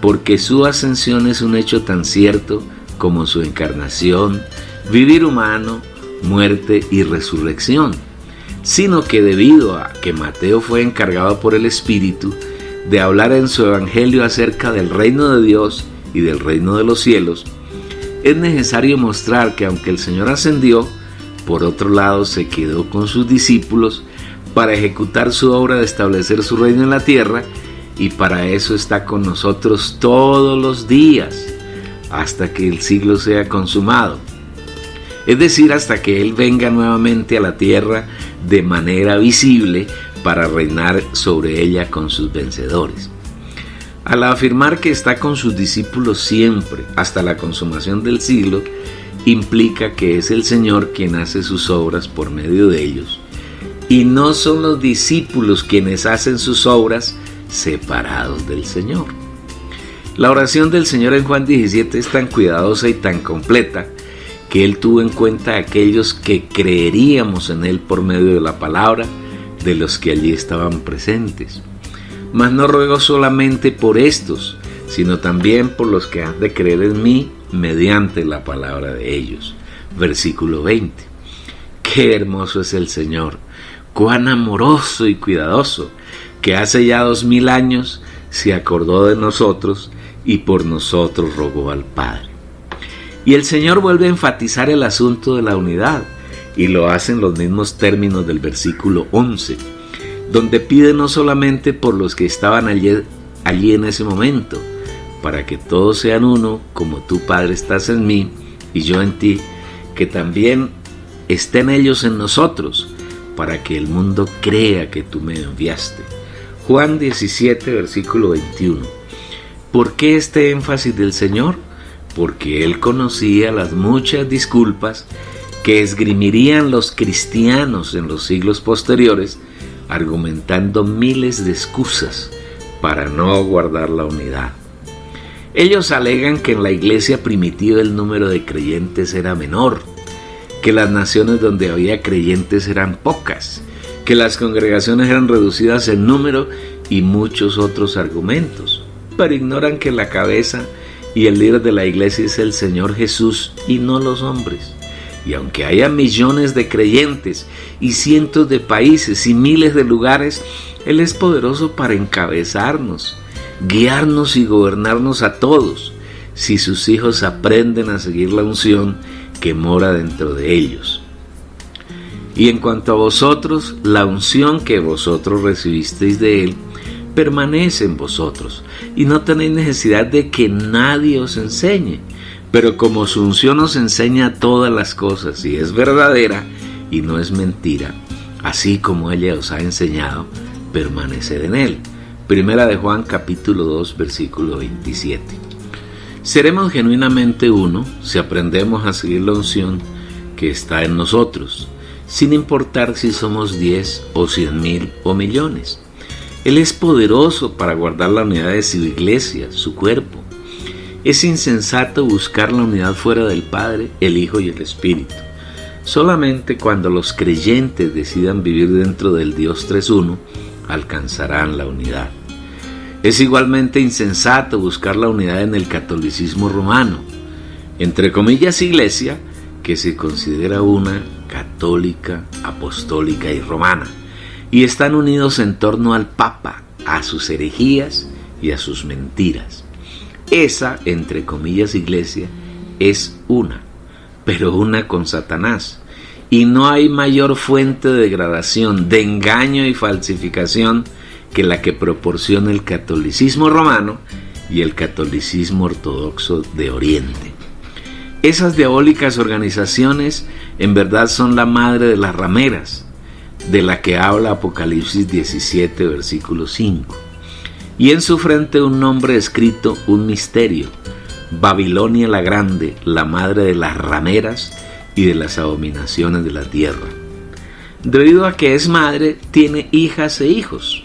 porque su ascensión es un hecho tan cierto como su encarnación, vivir humano, muerte y resurrección, sino que debido a que Mateo fue encargado por el Espíritu de hablar en su evangelio acerca del reino de Dios y del reino de los cielos, es necesario mostrar que aunque el Señor ascendió, por otro lado se quedó con sus discípulos para ejecutar su obra de establecer su reino en la tierra, y para eso está con nosotros todos los días, hasta que el siglo sea consumado. Es decir, hasta que Él venga nuevamente a la tierra de manera visible para reinar sobre ella con sus vencedores. Al afirmar que está con sus discípulos siempre, hasta la consumación del siglo, implica que es el Señor quien hace sus obras por medio de ellos, y no son los discípulos quienes hacen sus obras separados del Señor. La oración del Señor en Juan 17 es tan cuidadosa y tan completa que Él tuvo en cuenta a aquellos que creeríamos en Él por medio de la palabra, de los que allí estaban presentes. Mas no ruego solamente por estos, sino también por los que han de creer en mí mediante la palabra de ellos. Versículo 20. Qué hermoso es el Señor, cuán amoroso y cuidadoso, que hace ya 2000 años se acordó de nosotros y por nosotros rogó al Padre. Y el Señor vuelve a enfatizar el asunto de la unidad, y lo hace en los mismos términos del versículo 11, donde pide no solamente por los que estaban allí en ese momento, para que todos sean uno, como tú, Padre, estás en mí y yo en ti, que también estén ellos en nosotros, para que el mundo crea que tú me enviaste. Juan 17, versículo 21. ¿Por qué este énfasis del Señor? Porque Él conocía las muchas disculpas que esgrimirían los cristianos en los siglos posteriores, argumentando miles de excusas para no guardar la unidad. Ellos alegan que en la iglesia primitiva el número de creyentes era menor, que las naciones donde había creyentes eran pocas, que las congregaciones eran reducidas en número y muchos otros argumentos, pero ignoran que la cabeza y el líder de la iglesia es el Señor Jesús y no los hombres. Y aunque haya millones de creyentes y cientos de países y miles de lugares, Él es poderoso para encabezarnos, guiarnos y gobernarnos a todos, si sus hijos aprenden a seguir la unción que mora dentro de ellos. Y en cuanto a vosotros, la unción que vosotros recibisteis de Él permanece en vosotros, y no tenéis necesidad de que nadie os enseñe, pero como su unción os enseña todas las cosas y es verdadera y no es mentira, así como ella os ha enseñado, permaneced en Él. Primera de Juan capítulo 2 versículo 27. Seremos genuinamente uno si aprendemos a seguir la unción que está en nosotros, sin importar si somos 10 o 100,000 o millones. Él es poderoso para guardar la unidad de su iglesia, su cuerpo. Es insensato buscar la unidad fuera del Padre, el Hijo y el Espíritu. Solamente cuando los creyentes decidan vivir dentro del Dios 3-1, alcanzarán la unidad. Es igualmente insensato buscar la unidad en el catolicismo romano, entre comillas iglesia, que se considera una católica, apostólica y romana, y están unidos en torno al Papa, a sus herejías y a sus mentiras. Esa, entre comillas iglesia, es una, pero una con Satanás, y no hay mayor fuente de degradación, de engaño y falsificación que la que proporciona el catolicismo romano y el catolicismo ortodoxo de Oriente. Esas diabólicas organizaciones en verdad son la madre de las rameras, de la que habla Apocalipsis 17, versículo 5. Y en su frente un nombre escrito, un misterio: Babilonia la Grande, la madre de las rameras y de las abominaciones de la tierra. Debido a que es madre, tiene hijas e hijos.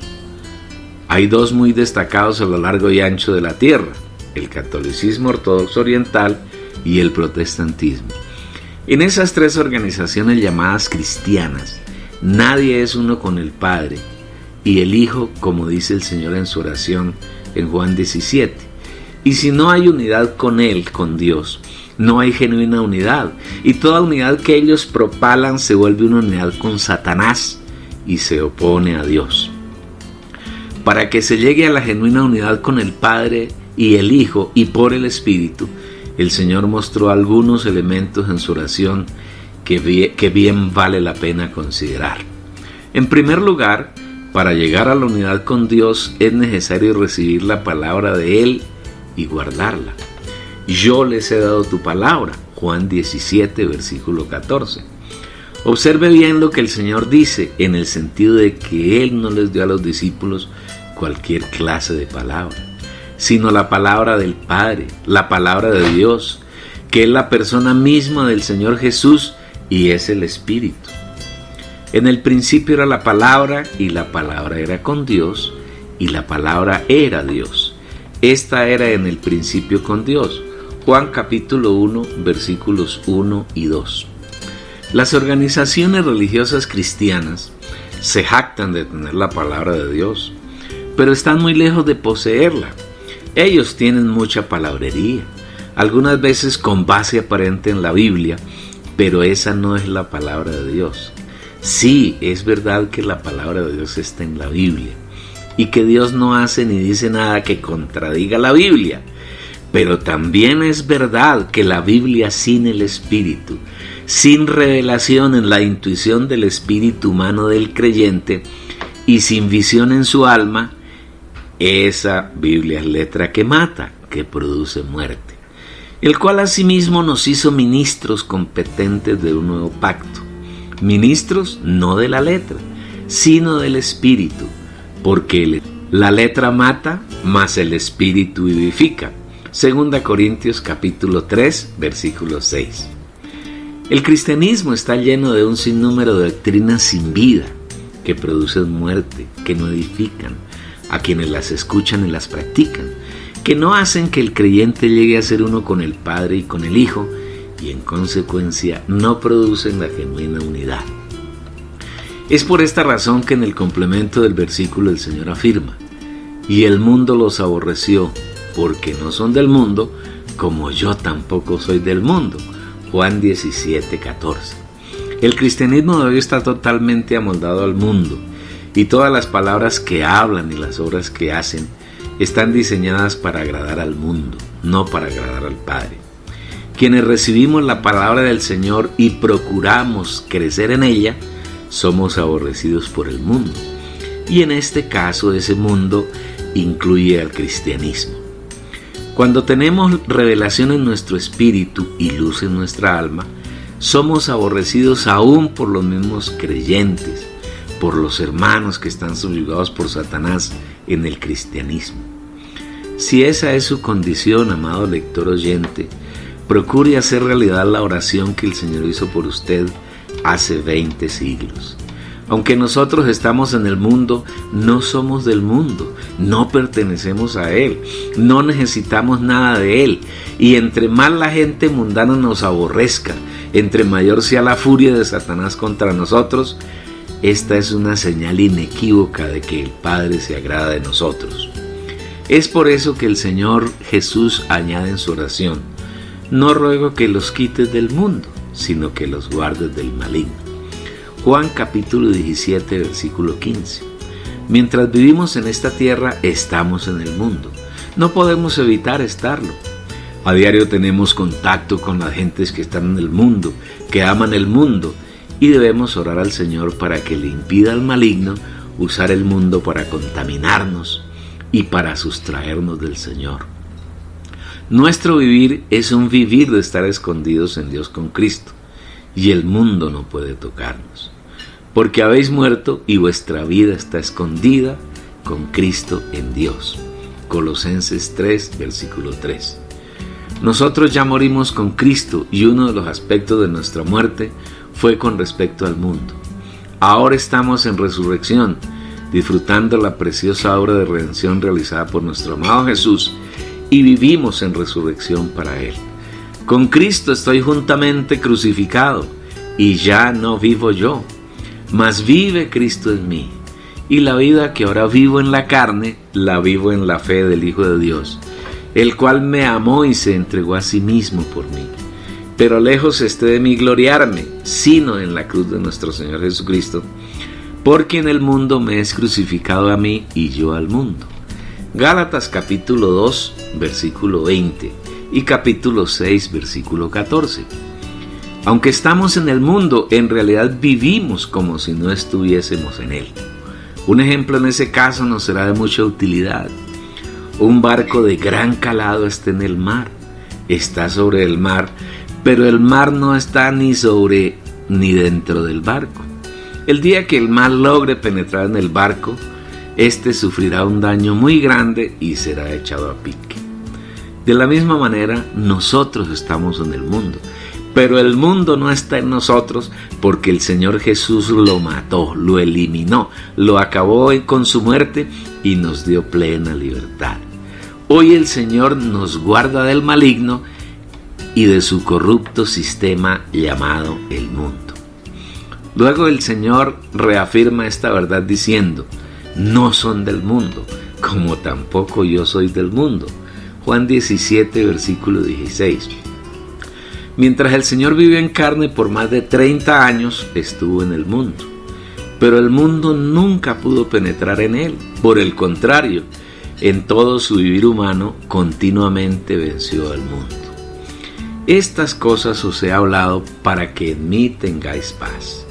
Hay dos muy destacados a lo largo y ancho de la tierra: el catolicismo ortodoxo oriental y el protestantismo. En esas tres organizaciones llamadas cristianas, nadie es uno con el Padre y el Hijo, como dice el Señor en su oración en Juan 17. Y si no hay unidad con Él, con Dios, no hay genuina unidad, y toda unidad que ellos propalan se vuelve una unidad con Satanás y se opone a Dios. Para que se llegue a la genuina unidad con el Padre y el Hijo y por el Espíritu, el Señor mostró algunos elementos en su oración que bien vale la pena considerar. En primer lugar, para llegar a la unidad con Dios es necesario recibir la palabra de Él y guardarla. Yo les he dado tu palabra, Juan 17, versículo 14. Observe bien lo que el Señor dice, en el sentido de que Él no les dio a los discípulos cualquier clase de palabra, sino la palabra del Padre, la palabra de Dios, que es la persona misma del Señor Jesús y es el Espíritu. En el principio era la palabra, y la palabra era con Dios, y la palabra era Dios. Esta era en el principio con Dios. Juan capítulo 1, versículos 1 y 2. Las organizaciones religiosas cristianas se jactan de tener la palabra de Dios, pero están muy lejos de poseerla. Ellos tienen mucha palabrería, algunas veces con base aparente en la Biblia, pero esa no es la palabra de Dios. Sí, es verdad que la palabra de Dios está en la Biblia y que Dios no hace ni dice nada que contradiga la Biblia. Pero también es verdad que la Biblia sin el Espíritu, sin revelación en la intuición del espíritu humano del creyente y sin visión en su alma, esa Biblia es letra que mata, que produce muerte, el cual asimismo nos hizo ministros competentes de un nuevo pacto. Ministros no de la letra, sino del Espíritu, porque la letra mata, mas el Espíritu vivifica. 2 Corintios capítulo 3, versículo 6. El cristianismo está lleno de un sinnúmero de doctrinas sin vida, que producen muerte, que no edifican a quienes las escuchan y las practican, que no hacen que el creyente llegue a ser uno con el Padre y con el Hijo, y en consecuencia no producen la genuina unidad. Es por esta razón que en el complemento del versículo el Señor afirma: y el mundo los aborreció, porque no son del mundo, como yo tampoco soy del mundo. Juan 17:14. El cristianismo de hoy está totalmente amoldado al mundo, y todas las palabras que hablan y las obras que hacen están diseñadas para agradar al mundo, no para agradar al Padre. Quienes recibimos la palabra del Señor y procuramos crecer en ella, somos aborrecidos por el mundo, y en este caso ese mundo incluye al cristianismo. Cuando tenemos revelación en nuestro espíritu y luz en nuestra alma, somos aborrecidos aún por los mismos creyentes, por los hermanos que están subyugados por Satanás en el cristianismo. Si esa es su condición, amado lector oyente, procure hacer realidad la oración que el Señor hizo por usted hace 20 siglos. Aunque nosotros estamos en el mundo, no somos del mundo, no pertenecemos a él, no necesitamos nada de él. Y entre más la gente mundana nos aborrezca, entre mayor sea la furia de Satanás contra nosotros, esta es una señal inequívoca de que el Padre se agrada de nosotros. Es por eso que el Señor Jesús añade en su oración: no ruego que los quites del mundo, sino que los guardes del maligno. Juan capítulo 17, versículo 15. Mientras vivimos en esta tierra, estamos en el mundo. No podemos evitar estarlo. A diario tenemos contacto con las gentes que están en el mundo, que aman el mundo, y debemos orar al Señor para que le impida al maligno usar el mundo para contaminarnos y para sustraernos del Señor. Nuestro vivir es un vivir de estar escondidos en Dios con Cristo, y el mundo no puede tocarnos, porque habéis muerto y vuestra vida está escondida con Cristo en Dios. Colosenses 3, versículo 3. Nosotros ya morimos con Cristo, y uno de los aspectos de nuestra muerte fue con respecto al mundo. Ahora estamos en resurrección, disfrutando la preciosa obra de redención realizada por nuestro amado Jesús, y vivimos en resurrección para Él. Con Cristo estoy juntamente crucificado, y ya no vivo yo, mas vive Cristo en mí. Y la vida que ahora vivo en la carne, la vivo en la fe del Hijo de Dios, el cual me amó y se entregó a sí mismo por mí. Pero lejos esté de mí gloriarme, sino en la cruz de nuestro Señor Jesucristo, porque en el mundo me es crucificado a mí y yo al mundo. Gálatas capítulo 2, versículo 20 y capítulo 6, versículo 14. Aunque estamos en el mundo, en realidad vivimos como si no estuviésemos en él. Un ejemplo en ese caso nos será de mucha utilidad. Un barco de gran calado está en el mar, está sobre el mar, pero el mar no está ni sobre ni dentro del barco. El día que el mar logre penetrar en el barco, éste sufrirá un daño muy grande y será echado a pique. De la misma manera, nosotros estamos en el mundo, pero el mundo no está en nosotros, porque el Señor Jesús lo mató, lo eliminó, lo acabó con su muerte y nos dio plena libertad. Hoy el Señor nos guarda del maligno y de su corrupto sistema llamado el mundo. Luego el Señor reafirma esta verdad diciendo: no son del mundo, como tampoco yo soy del mundo. Juan 17, versículo 16. Mientras el Señor vivió en carne por más de 30 años, estuvo en el mundo. Pero el mundo nunca pudo penetrar en él. Por el contrario, en todo su vivir humano, continuamente venció al mundo. Estas cosas os he hablado para que en mí tengáis paz.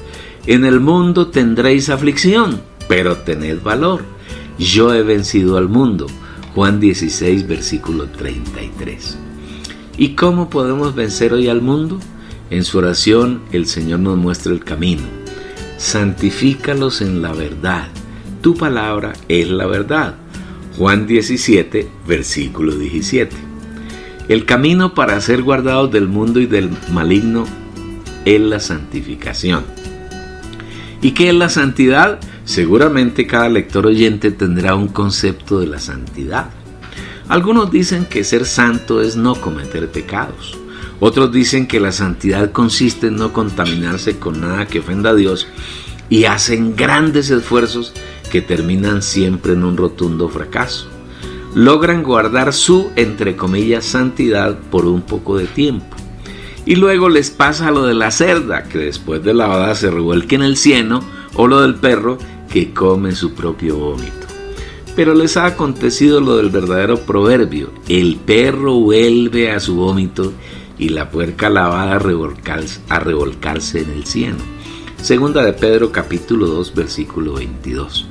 En el mundo tendréis aflicción, pero tened valor. Yo he vencido al mundo. Juan 16, versículo 33. ¿Y cómo podemos vencer hoy al mundo? En su oración el Señor nos muestra el camino. Santifícalos en la verdad. Tu palabra es la verdad. Juan 17, versículo 17. El camino para ser guardados del mundo y del maligno es la santificación. ¿Y qué es la santidad? Seguramente cada lector oyente tendrá un concepto de la santidad. Algunos dicen que ser santo es no cometer pecados. Otros dicen que la santidad consiste en no contaminarse con nada que ofenda a Dios y hacen grandes esfuerzos que terminan siempre en un rotundo fracaso. Logran guardar su, entre comillas, santidad por un poco de tiempo. Y luego les pasa lo de la cerda, que después de lavada se revuelque en el cieno, o lo del perro, que come su propio vómito. Pero les ha acontecido lo del verdadero proverbio: el perro vuelve a su vómito y la puerca lavada a revolcarse en el cieno. Segunda de Pedro capítulo 2 versículo 22.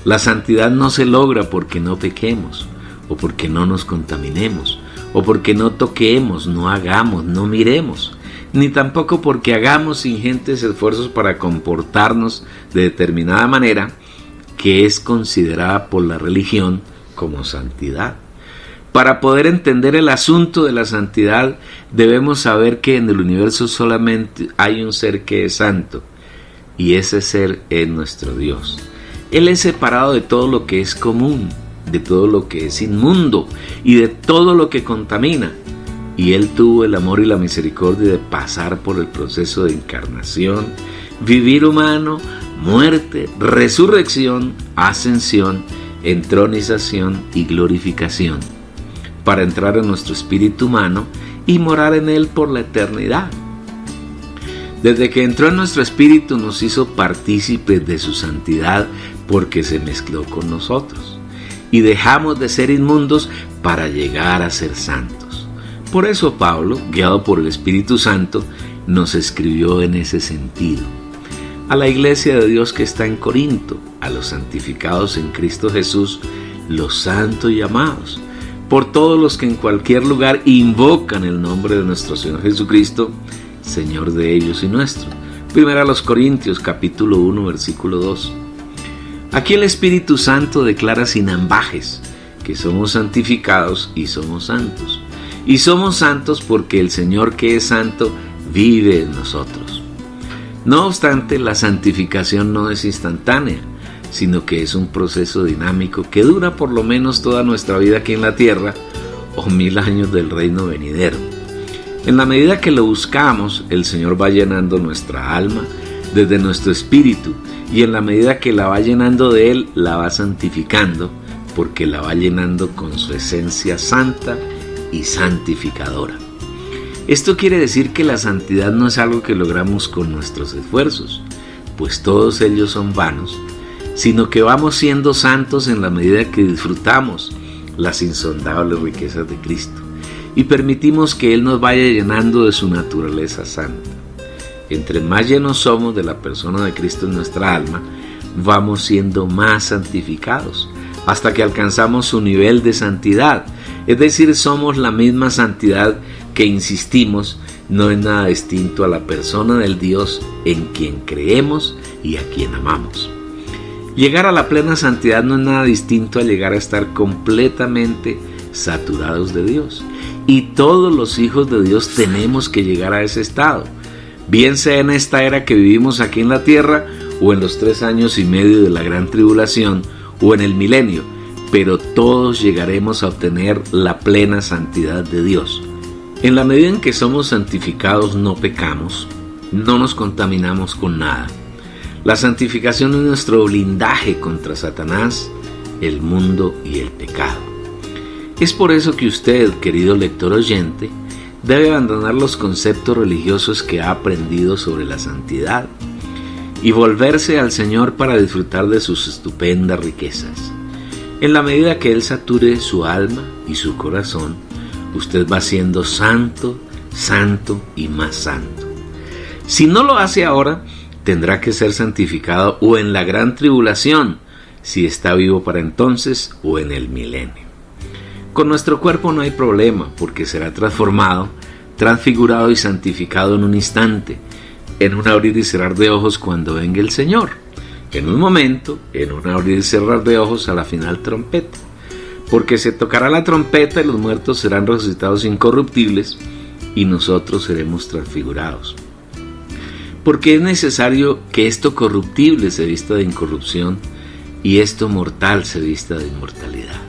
La santidad no se logra porque no pequemos, o porque no nos contaminemos, o porque no toquemos, no hagamos, no miremos, ni tampoco porque hagamos ingentes esfuerzos para comportarnos de determinada manera que es considerada por la religión como santidad. Para poder entender el asunto de la santidad, debemos saber que en el universo solamente hay un ser que es santo, y ese ser es nuestro Dios. Él es separado de todo lo que es común, de todo lo que es inmundo y de todo lo que contamina. Y Él tuvo el amor y la misericordia de pasar por el proceso de encarnación, vivir humano, muerte, resurrección, ascensión, entronización y glorificación, para entrar en nuestro espíritu humano y morar en él por la eternidad. Desde que entró en nuestro espíritu nos hizo partícipes de su santidad porque se mezcló con nosotros y dejamos de ser inmundos para llegar a ser santos. Por eso Pablo, guiado por el Espíritu Santo, nos escribió en ese sentido. A la iglesia de Dios que está en Corinto, a los santificados en Cristo Jesús, los santos y amados, por todos los que en cualquier lugar invocan el nombre de nuestro Señor Jesucristo, Señor de ellos y nuestro. Primera a los Corintios capítulo 1 versículo 2. Aquí el Espíritu Santo declara sin ambajes que somos santificados y somos santos. Y somos santos porque el Señor que es santo vive en nosotros. No obstante, la santificación no es instantánea, sino que es un proceso dinámico que dura por lo menos toda nuestra vida aquí en la tierra o 1000 años del reino venidero. En la medida que lo buscamos, el Señor va llenando nuestra alma desde nuestro espíritu, y en la medida que la va llenando de Él, la va santificando, porque la va llenando con su esencia santa y santificadora. Esto quiere decir que la santidad no es algo que logramos con nuestros esfuerzos, pues todos ellos son vanos, sino que vamos siendo santos en la medida que disfrutamos las insondables riquezas de Cristo y permitimos que Él nos vaya llenando de su naturaleza santa. Entre más llenos somos de la persona de Cristo en nuestra alma, vamos siendo más santificados, hasta que alcanzamos su nivel de santidad. Es decir, somos la misma santidad que, insistimos, no es nada distinto a la persona del Dios en quien creemos y a quien amamos. Llegar a la plena santidad no es nada distinto a llegar a estar completamente saturados de Dios. Y todos los hijos de Dios tenemos que llegar a ese estado, bien sea en esta era que vivimos aquí en la tierra, o en los 3 años y medio de la gran tribulación, o en el milenio, pero todos llegaremos a obtener la plena santidad de Dios. En la medida en que somos santificados, no pecamos, no nos contaminamos con nada. La santificación es nuestro blindaje contra Satanás, el mundo y el pecado. Es por eso que usted, querido lector oyente, debe abandonar los conceptos religiosos que ha aprendido sobre la santidad y volverse al Señor para disfrutar de sus estupendas riquezas. En la medida que Él sature su alma y su corazón, usted va siendo santo, santo y más santo. Si no lo hace ahora, tendrá que ser santificado o en la gran tribulación, si está vivo para entonces, o en el milenio. Con nuestro cuerpo no hay problema, porque será transformado, transfigurado y santificado en un instante, en un abrir y cerrar de ojos cuando venga el Señor. En un momento, en un abrir y cerrar de ojos a la final trompeta. Porque se tocará la trompeta y los muertos serán resucitados incorruptibles y nosotros seremos transfigurados. Porque es necesario que esto corruptible se vista de incorrupción y esto mortal se vista de inmortalidad.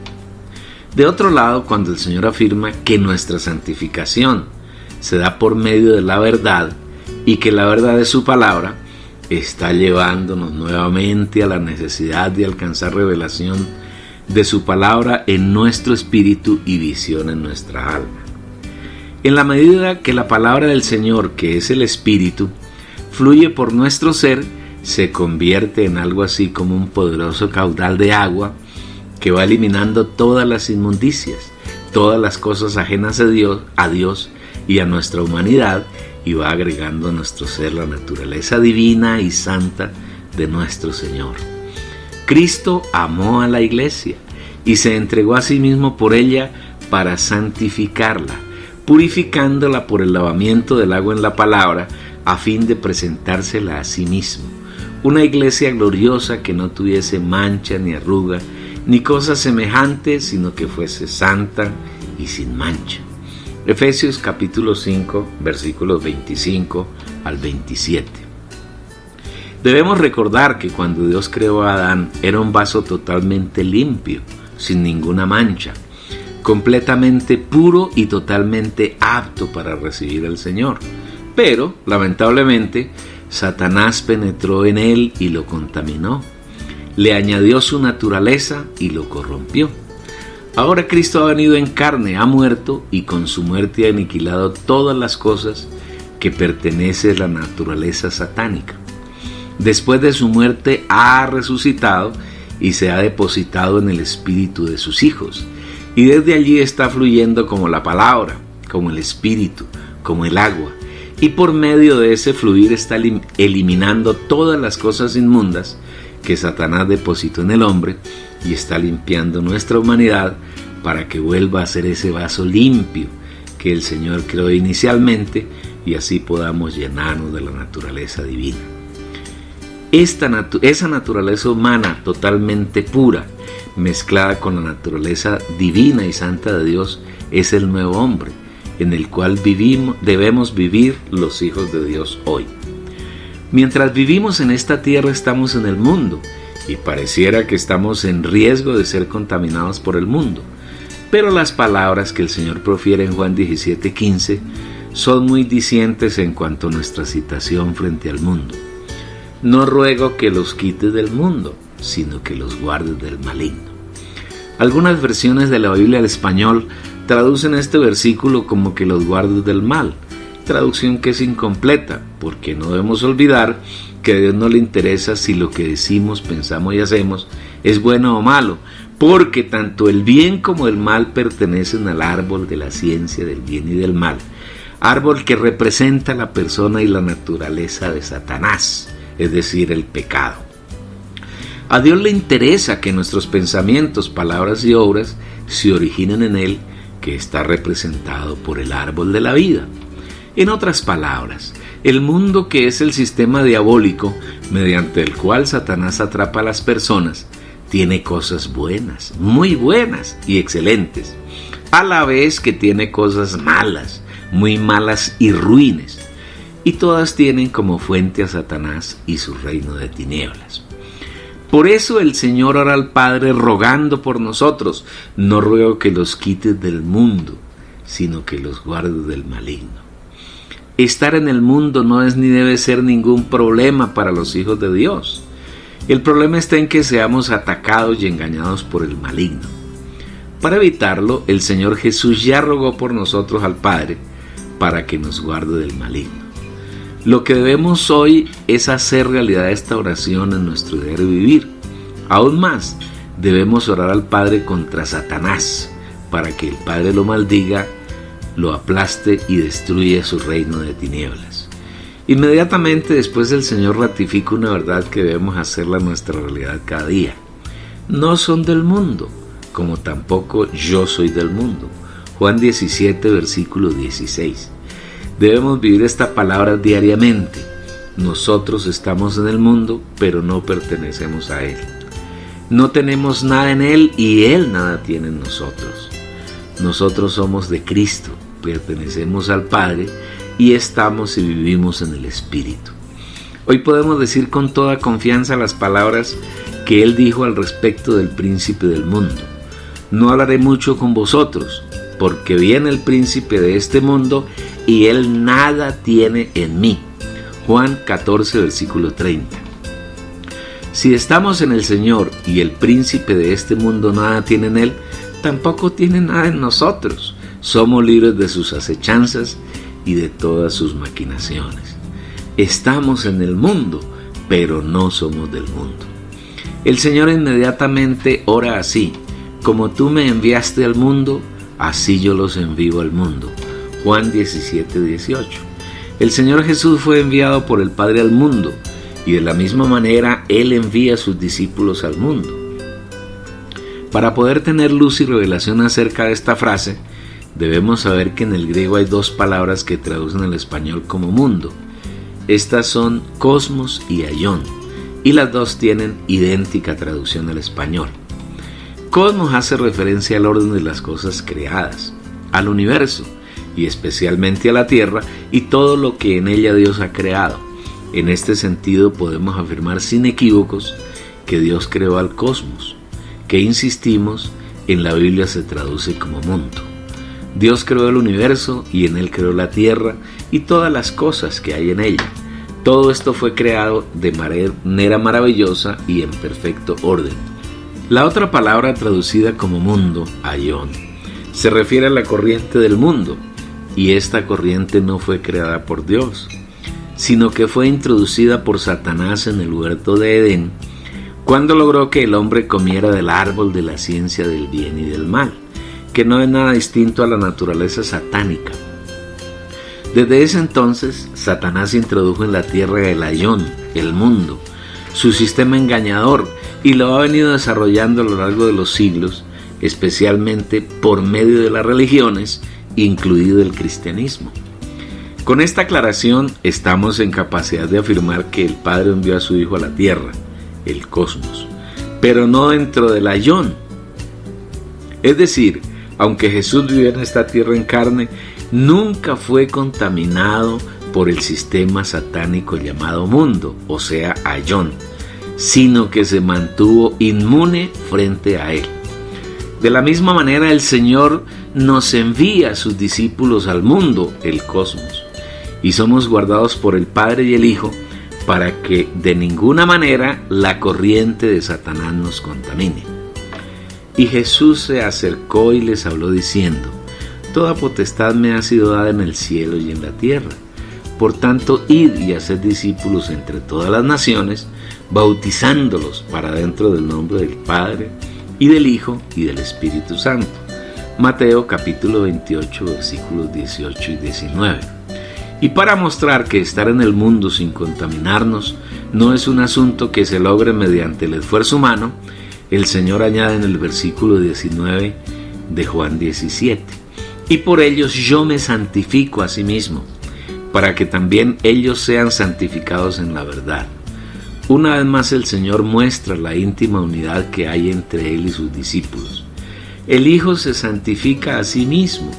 De otro lado, cuando el Señor afirma que nuestra santificación se da por medio de la verdad y que la verdad de su palabra, está llevándonos nuevamente a la necesidad de alcanzar revelación de su palabra en nuestro espíritu y visión en nuestra alma. En la medida que la palabra del Señor, que es el espíritu, fluye por nuestro ser, se convierte en algo así como un poderoso caudal de agua que va eliminando todas las inmundicias, todas las cosas ajenas a Dios y a nuestra humanidad, y va agregando a nuestro ser la naturaleza divina y santa de nuestro Señor. Cristo amó a la iglesia y se entregó a sí mismo por ella para santificarla, purificándola por el lavamiento del agua en la palabra, a fin de presentársela a sí mismo. Una iglesia gloriosa que no tuviese mancha ni arruga, ni cosa semejante, sino que fuese santa y sin mancha. Efesios capítulo 5, versículos 25 al 27. Debemos recordar que cuando Dios creó a Adán era un vaso totalmente limpio, sin ninguna mancha, completamente puro y totalmente apto para recibir al Señor. Pero, lamentablemente, Satanás penetró en él y lo contaminó. Le añadió su naturaleza y lo corrompió. Ahora Cristo ha venido en carne, ha muerto y con su muerte ha aniquilado todas las cosas que pertenecen a la naturaleza satánica. Después de su muerte ha resucitado y se ha depositado en el espíritu de sus hijos. Y desde allí está fluyendo como la palabra, como el espíritu, como el agua. Y por medio de ese fluir está eliminando todas las cosas inmundas que Satanás depositó en el hombre y está limpiando nuestra humanidad para que vuelva a ser ese vaso limpio que el Señor creó inicialmente y así podamos llenarnos de la naturaleza divina. Esa naturaleza humana totalmente pura, mezclada con la naturaleza divina y santa de Dios, es el nuevo hombre en el cual debemos vivir los hijos de Dios hoy. Mientras vivimos en esta tierra estamos en el mundo y pareciera que estamos en riesgo de ser contaminados por el mundo, pero las palabras que el Señor profiere en Juan 17:15 son muy dicientes en cuanto a nuestra situación frente al mundo. No ruego que los quites del mundo, sino que los guardes del maligno. Algunas versiones de la Biblia al español traducen este versículo como que los guardes del mal, traducción que es incompleta, porque no debemos olvidar que a Dios no le interesa si lo que decimos, pensamos y hacemos es bueno o malo, porque tanto el bien como el mal pertenecen al árbol de la ciencia del bien y del mal, árbol que representa la persona y la naturaleza de Satanás, es decir, el pecado. A Dios le interesa que nuestros pensamientos, palabras y obras se originen en Él, que está representado por el árbol de la vida. En otras palabras, el mundo, que es el sistema diabólico mediante el cual Satanás atrapa a las personas, tiene cosas buenas, muy buenas y excelentes, a la vez que tiene cosas malas, muy malas y ruines, y todas tienen como fuente a Satanás y su reino de tinieblas. Por eso el Señor ora al Padre rogando por nosotros: no ruego que los quites del mundo, sino que los guardes del maligno. Estar en el mundo no es ni debe ser ningún problema para los hijos de Dios. El problema está en que seamos atacados y engañados por el maligno. Para evitarlo, el Señor Jesús ya rogó por nosotros al Padre para que nos guarde del maligno. Lo que debemos hoy es hacer realidad esta oración en nuestro diario vivir. Aún más, debemos orar al Padre contra Satanás, para que el Padre lo maldiga, lo aplaste y destruya su reino de tinieblas. Inmediatamente después el Señor ratifica una verdad que debemos hacerla nuestra realidad cada día. No son del mundo, como tampoco yo soy del mundo. Juan 17, versículo 16. Debemos vivir esta palabra diariamente. Nosotros estamos en el mundo, pero no pertenecemos a él. No tenemos nada en él y él nada tiene en nosotros. Nosotros somos de Cristo, pertenecemos al Padre y estamos y vivimos en el Espíritu. Hoy podemos decir con toda confianza las palabras que él dijo al respecto del príncipe del mundo. No hablaré mucho con vosotros, porque viene el príncipe de este mundo y él nada tiene en mí. Juan 14, versículo 30. Si estamos en el Señor y el príncipe de este mundo nada tiene en él, tampoco tiene nada en nosotros. Somos libres de sus acechanzas y de todas sus maquinaciones. Estamos en el mundo, pero no somos del mundo. El Señor inmediatamente ora así: como tú me enviaste al mundo, así yo los envío al mundo. Juan 17, 18. El Señor Jesús fue enviado por el Padre al mundo, y de la misma manera Él envía a sus discípulos al mundo. Para poder tener luz y revelación acerca de esta frase, debemos saber que en el griego hay dos palabras que traducen al español como mundo. Estas son cosmos y aion, y las dos tienen idéntica traducción al español. Cosmos hace referencia al orden de las cosas creadas, al universo, y especialmente a la Tierra y todo lo que en ella Dios ha creado. En este sentido podemos afirmar sin equívocos que Dios creó al cosmos, que insistimos, en la Biblia se traduce como mundo. Dios creó el universo y en él creó la Tierra y todas las cosas que hay en ella. Todo esto fue creado de manera maravillosa y en perfecto orden. La otra palabra traducida como mundo, aion, se refiere a la corriente del mundo, y esta corriente no fue creada por Dios, sino que fue introducida por Satanás en el huerto de Edén, cuando logró que el hombre comiera del árbol de la ciencia del bien y del mal, que no es nada distinto a la naturaleza satánica. Desde ese entonces, Satanás introdujo en la tierra el aion, el mundo, su sistema engañador, y lo ha venido desarrollando a lo largo de los siglos, especialmente por medio de las religiones, incluido el cristianismo. Con esta aclaración estamos en capacidad de afirmar que el Padre envió a su Hijo a la tierra, el cosmos, pero no dentro del aion. Es decir, aunque Jesús vivió en esta tierra en carne, nunca fue contaminado por el sistema satánico llamado mundo, o sea, aion, sino que se mantuvo inmune frente a él. De la misma manera, el Señor nos envía a sus discípulos al mundo, el cosmos, y somos guardados por el Padre y el Hijo para que de ninguna manera la corriente de Satanás nos contamine. Y Jesús se acercó y les habló diciendo: toda potestad me ha sido dada en el cielo y en la tierra. Por tanto, id y haced discípulos entre todas las naciones, bautizándolos para dentro del nombre del Padre, y del Hijo, y del Espíritu Santo. Mateo capítulo 28, versículos 18 y 19. Y para mostrar que estar en el mundo sin contaminarnos no es un asunto que se logre mediante el esfuerzo humano, el Señor añade en el versículo 19 de Juan 17: y por ellos yo me santifico a sí mismo, para que también ellos sean santificados en la verdad. Una vez más el Señor muestra la íntima unidad que hay entre Él y sus discípulos. El Hijo se santifica a sí mismo,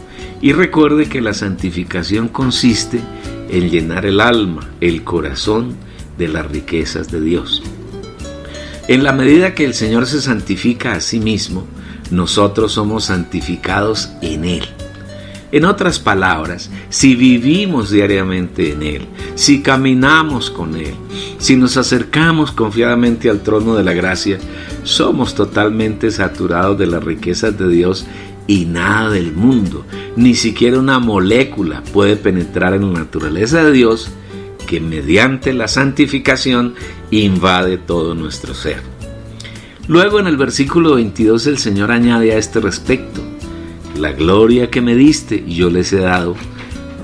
y recuerde que la santificación consiste en llenar el alma, el corazón de las riquezas de Dios. En la medida que el Señor se santifica a sí mismo, nosotros somos santificados en Él. En otras palabras, si vivimos diariamente en Él, si caminamos con Él, si nos acercamos confiadamente al trono de la gracia, somos totalmente saturados de las riquezas de Dios y nada del mundo, ni siquiera una molécula puede penetrar en la naturaleza de Dios, que mediante la santificación invade todo nuestro ser. Luego en el versículo 22 el Señor añade a este respecto: la gloria que me diste yo les he dado,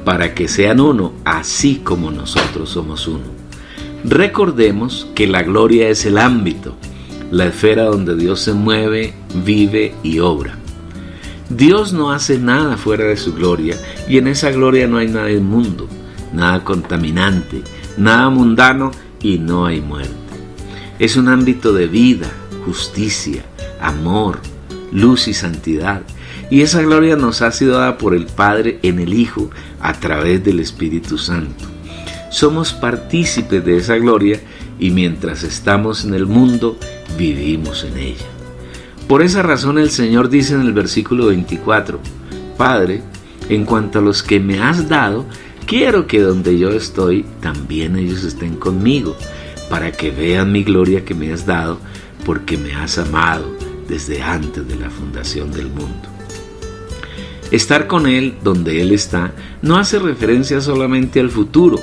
para que sean uno, así como nosotros somos uno. Recordemos que la gloria es el ámbito, la esfera donde Dios se mueve, vive y obra. Dios no hace nada fuera de su gloria, y en esa gloria no hay nada inmundo, nada contaminante, nada mundano y no hay muerte. Es un ámbito de vida, justicia, amor, luz y santidad. Y esa gloria nos ha sido dada por el Padre en el Hijo a través del Espíritu Santo. Somos partícipes de esa gloria y mientras estamos en el mundo, vivimos en ella. Por esa razón el Señor dice en el versículo 24: Padre, en cuanto a los que me has dado, quiero que donde yo estoy, también ellos estén conmigo, para que vean mi gloria que me has dado, porque me has amado desde antes de la fundación del mundo. Estar con Él donde Él está no hace referencia solamente al futuro,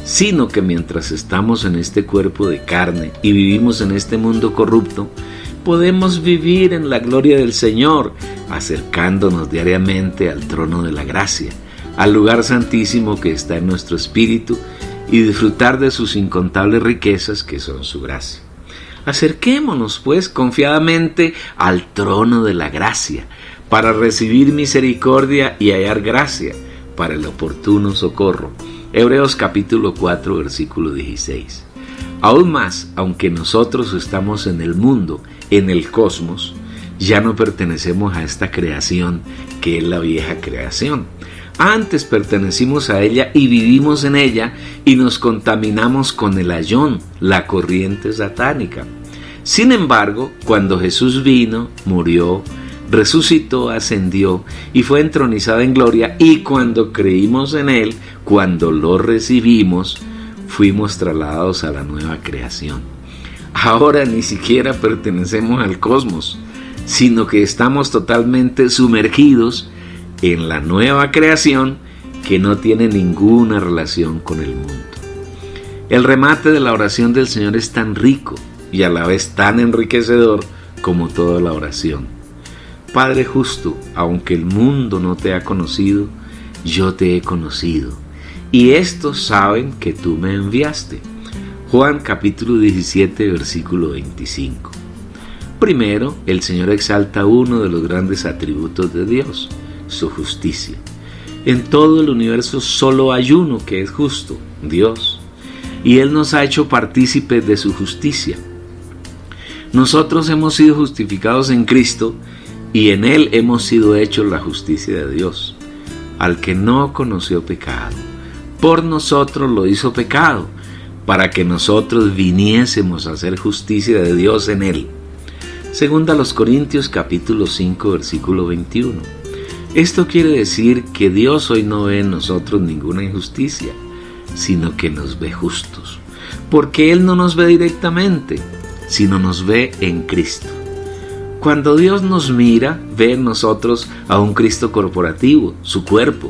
sino que mientras estamos en este cuerpo de carne y vivimos en este mundo corrupto, podemos vivir en la gloria del Señor, acercándonos diariamente al trono de la gracia, al lugar santísimo que está en nuestro espíritu, y disfrutar de sus incontables riquezas que son su gracia. Acerquémonos pues confiadamente al trono de la gracia, para recibir misericordia y hallar gracia para el oportuno socorro. Hebreos capítulo 4, versículo 16. Aún más, aunque nosotros estamos en el mundo, en el cosmos, ya no pertenecemos a esta creación que es la vieja creación. Antes pertenecimos a ella y vivimos en ella y nos contaminamos con el ayón, la corriente satánica. Sin embargo, cuando Jesús vino, murió, resucitó, ascendió y fue entronizado en gloria, y cuando creímos en Él, cuando lo recibimos, fuimos trasladados a la nueva creación. Ahora ni siquiera pertenecemos al cosmos, sino que estamos totalmente sumergidos en la nueva creación que no tiene ninguna relación con el mundo. El remate de la oración del Señor es tan rico y a la vez tan enriquecedor como toda la oración. Padre justo, aunque el mundo no te ha conocido, yo te he conocido, y estos saben que tú me enviaste. Juan capítulo 17, versículo 25. Primero, el Señor exalta uno de los grandes atributos de Dios, su justicia. En todo el universo solo hay uno que es justo, Dios, y Él nos ha hecho partícipes de su justicia. Nosotros hemos sido justificados en Cristo, y en Él hemos sido hechos la justicia de Dios. Al que no conoció pecado, por nosotros lo hizo pecado, para que nosotros viniésemos a hacer justicia de Dios en Él. Segunda a los Corintios capítulo 5, versículo 21. Esto quiere decir que Dios hoy no ve en nosotros ninguna injusticia, sino que nos ve justos, porque Él no nos ve directamente, sino nos ve en Cristo. Cuando Dios nos mira, ve en nosotros a un Cristo corporativo, su cuerpo,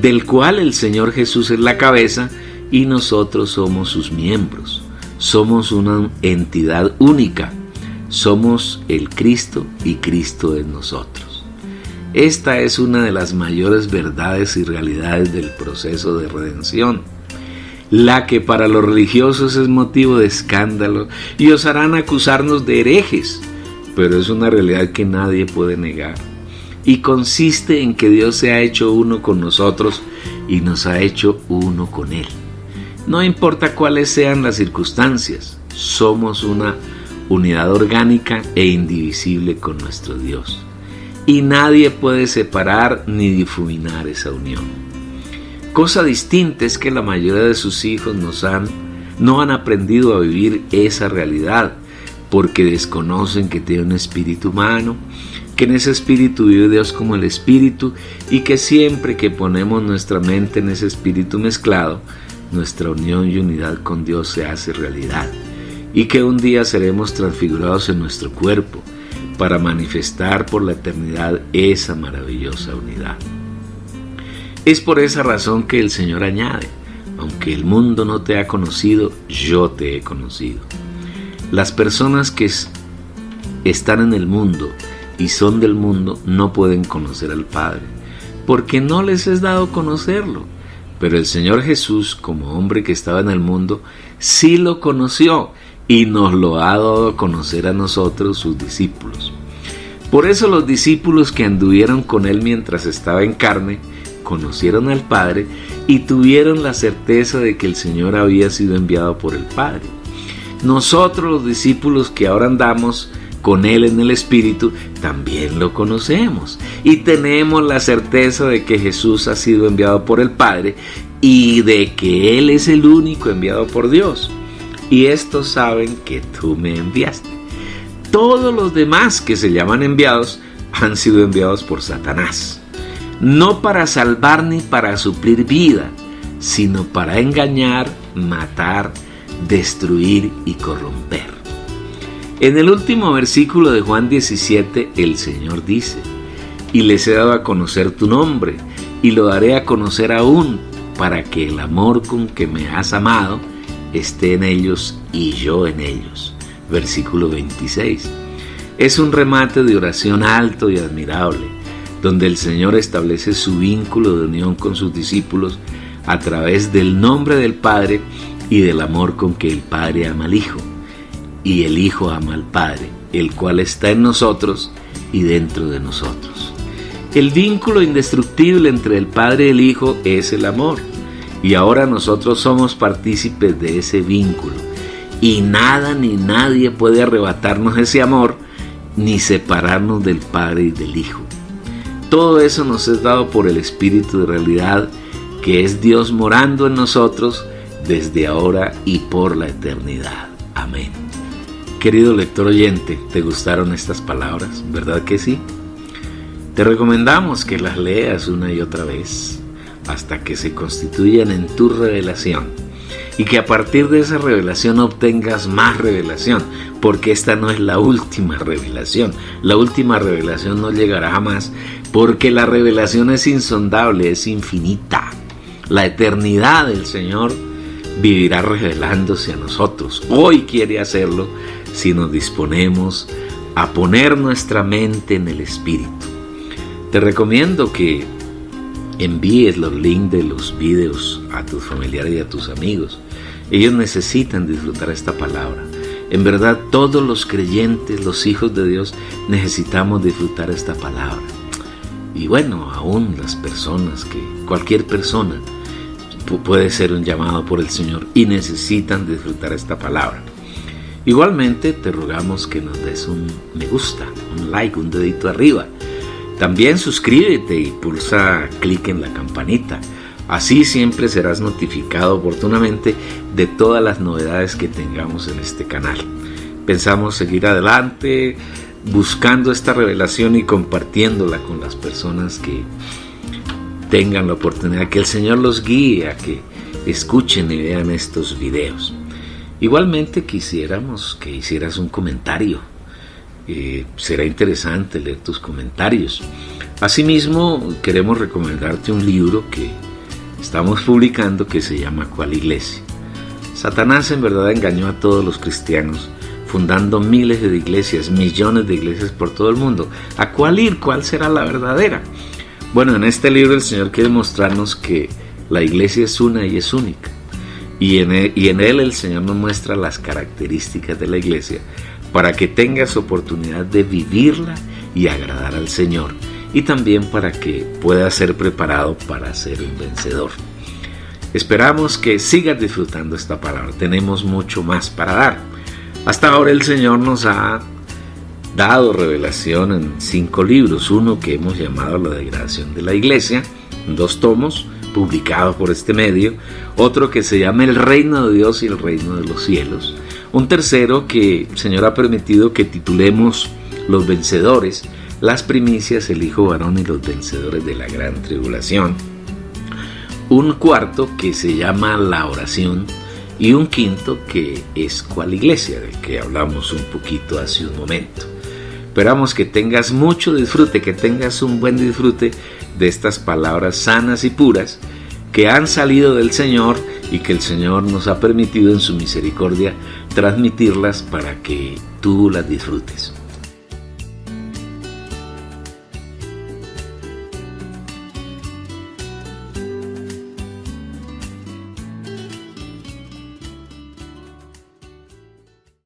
del cual el Señor Jesús es la cabeza y nosotros somos sus miembros. Somos una entidad única, somos el Cristo y Cristo en nosotros. Esta es una de las mayores verdades y realidades del proceso de redención, la que para los religiosos es motivo de escándalo y osarán acusarnos de herejes, pero es una realidad que nadie puede negar, y consiste en que Dios se ha hecho uno con nosotros y nos ha hecho uno con Él. No importa cuáles sean las circunstancias, somos una unidad orgánica e indivisible con nuestro Dios, y nadie puede separar ni difuminar esa unión. Cosa distinta es que la mayoría de sus hijos no han aprendido a vivir esa realidad, porque desconocen que tiene un espíritu humano, que en ese espíritu vive Dios como el espíritu, y que siempre que ponemos nuestra mente en ese espíritu mezclado, nuestra unión y unidad con Dios se hace realidad, y que un día seremos transfigurados en nuestro cuerpo, para manifestar por la eternidad esa maravillosa unidad. Es por esa razón que el Señor añade: aunque el mundo no te ha conocido, yo te he conocido. Las personas que están en el mundo y son del mundo no pueden conocer al Padre, porque no les es dado conocerlo. Pero el Señor Jesús, como hombre que estaba en el mundo, sí lo conoció y nos lo ha dado a conocer a nosotros, sus discípulos. Por eso los discípulos que anduvieron con él mientras estaba en carne, conocieron al Padre y tuvieron la certeza de que el Señor había sido enviado por el Padre. Nosotros, los discípulos que ahora andamos con él en el Espíritu, también lo conocemos y tenemos la certeza de que Jesús ha sido enviado por el Padre y de que él es el único enviado por Dios. Y estos saben que tú me enviaste. Todos los demás que se llaman enviados han sido enviados por Satanás, no para salvar ni para suplir vida, sino para engañar, matar, destruir y corromper. En el último versículo de Juan 17, el Señor dice: y les he dado a conocer tu nombre, y lo daré a conocer aún, para que el amor con que me has amado esté en ellos y yo en ellos. Versículo 26. Es un remate de oración alto y admirable, donde el Señor establece su vínculo de unión con sus discípulos a través del nombre del Padre y del amor con que el Padre ama al Hijo, y el Hijo ama al Padre, el cual está en nosotros y dentro de nosotros. El vínculo indestructible entre el Padre y el Hijo es el amor, y ahora nosotros somos partícipes de ese vínculo, y nada ni nadie puede arrebatarnos ese amor, ni separarnos del Padre y del Hijo. Todo eso nos es dado por el Espíritu de realidad, que es Dios morando en nosotros desde ahora y por la eternidad. Amén. Querido lector oyente, ¿te gustaron estas palabras? ¿Verdad que sí? Te recomendamos que las leas una y otra vez hasta que se constituyan en tu revelación, y que a partir de esa revelación obtengas más revelación, porque esta no es la última revelación. La última revelación no llegará jamás, porque la revelación es insondable, es infinita. La eternidad del Señor vivirá revelándose a nosotros. Hoy quiere hacerlo si nos disponemos a poner nuestra mente en el Espíritu. Te recomiendo que envíes los links de los videos a tus familiares y a tus amigos. Ellos necesitan disfrutar esta palabra. En verdad, todos los creyentes, los hijos de Dios, necesitamos disfrutar esta palabra. Y bueno, aún las personas, cualquier persona puede ser un llamado por el Señor y necesitan disfrutar esta palabra. Igualmente te rogamos que nos des un me gusta, un like, un dedito arriba. También suscríbete y pulsa clic en la campanita. Así siempre serás notificado oportunamente de todas las novedades que tengamos en este canal. Pensamos seguir adelante buscando esta revelación y compartiéndola con las personas que tengan la oportunidad, que el Señor los guíe a que escuchen y vean estos videos. Igualmente quisiéramos que hicieras un comentario. Será interesante leer tus comentarios. Asimismo, queremos recomendarte un libro que estamos publicando que se llama ¿Cuál iglesia? Satanás en verdad engañó a todos los cristianos, fundando miles de iglesias, millones de iglesias por todo el mundo. ¿A cuál ir? ¿Cuál será la verdadera? Bueno, en este libro el Señor quiere mostrarnos que la iglesia es una y es única. Y en él el Señor nos muestra las características de la iglesia para que tengas oportunidad de vivirla y agradar al Señor, y también para que puedas ser preparado para ser un vencedor. Esperamos que sigas disfrutando esta palabra. Tenemos mucho más para dar. Hasta ahora el Señor nos ha dado revelación en 5 libros, uno que hemos llamado La Degradación de la Iglesia, en 2 tomos, publicados por este medio, otro que se llama El Reino de Dios y el Reino de los Cielos, un tercero que el Señor ha permitido que titulemos Los Vencedores, las primicias, el Hijo varón y los vencedores de la gran tribulación, un cuarto que se llama La Oración, y un quinto que es ¿Cuál iglesia?, del que hablamos un poquito hace un momento. Esperamos que tengas mucho disfrute, que tengas un buen disfrute de estas palabras sanas y puras que han salido del Señor y que el Señor nos ha permitido en su misericordia transmitirlas para que tú las disfrutes.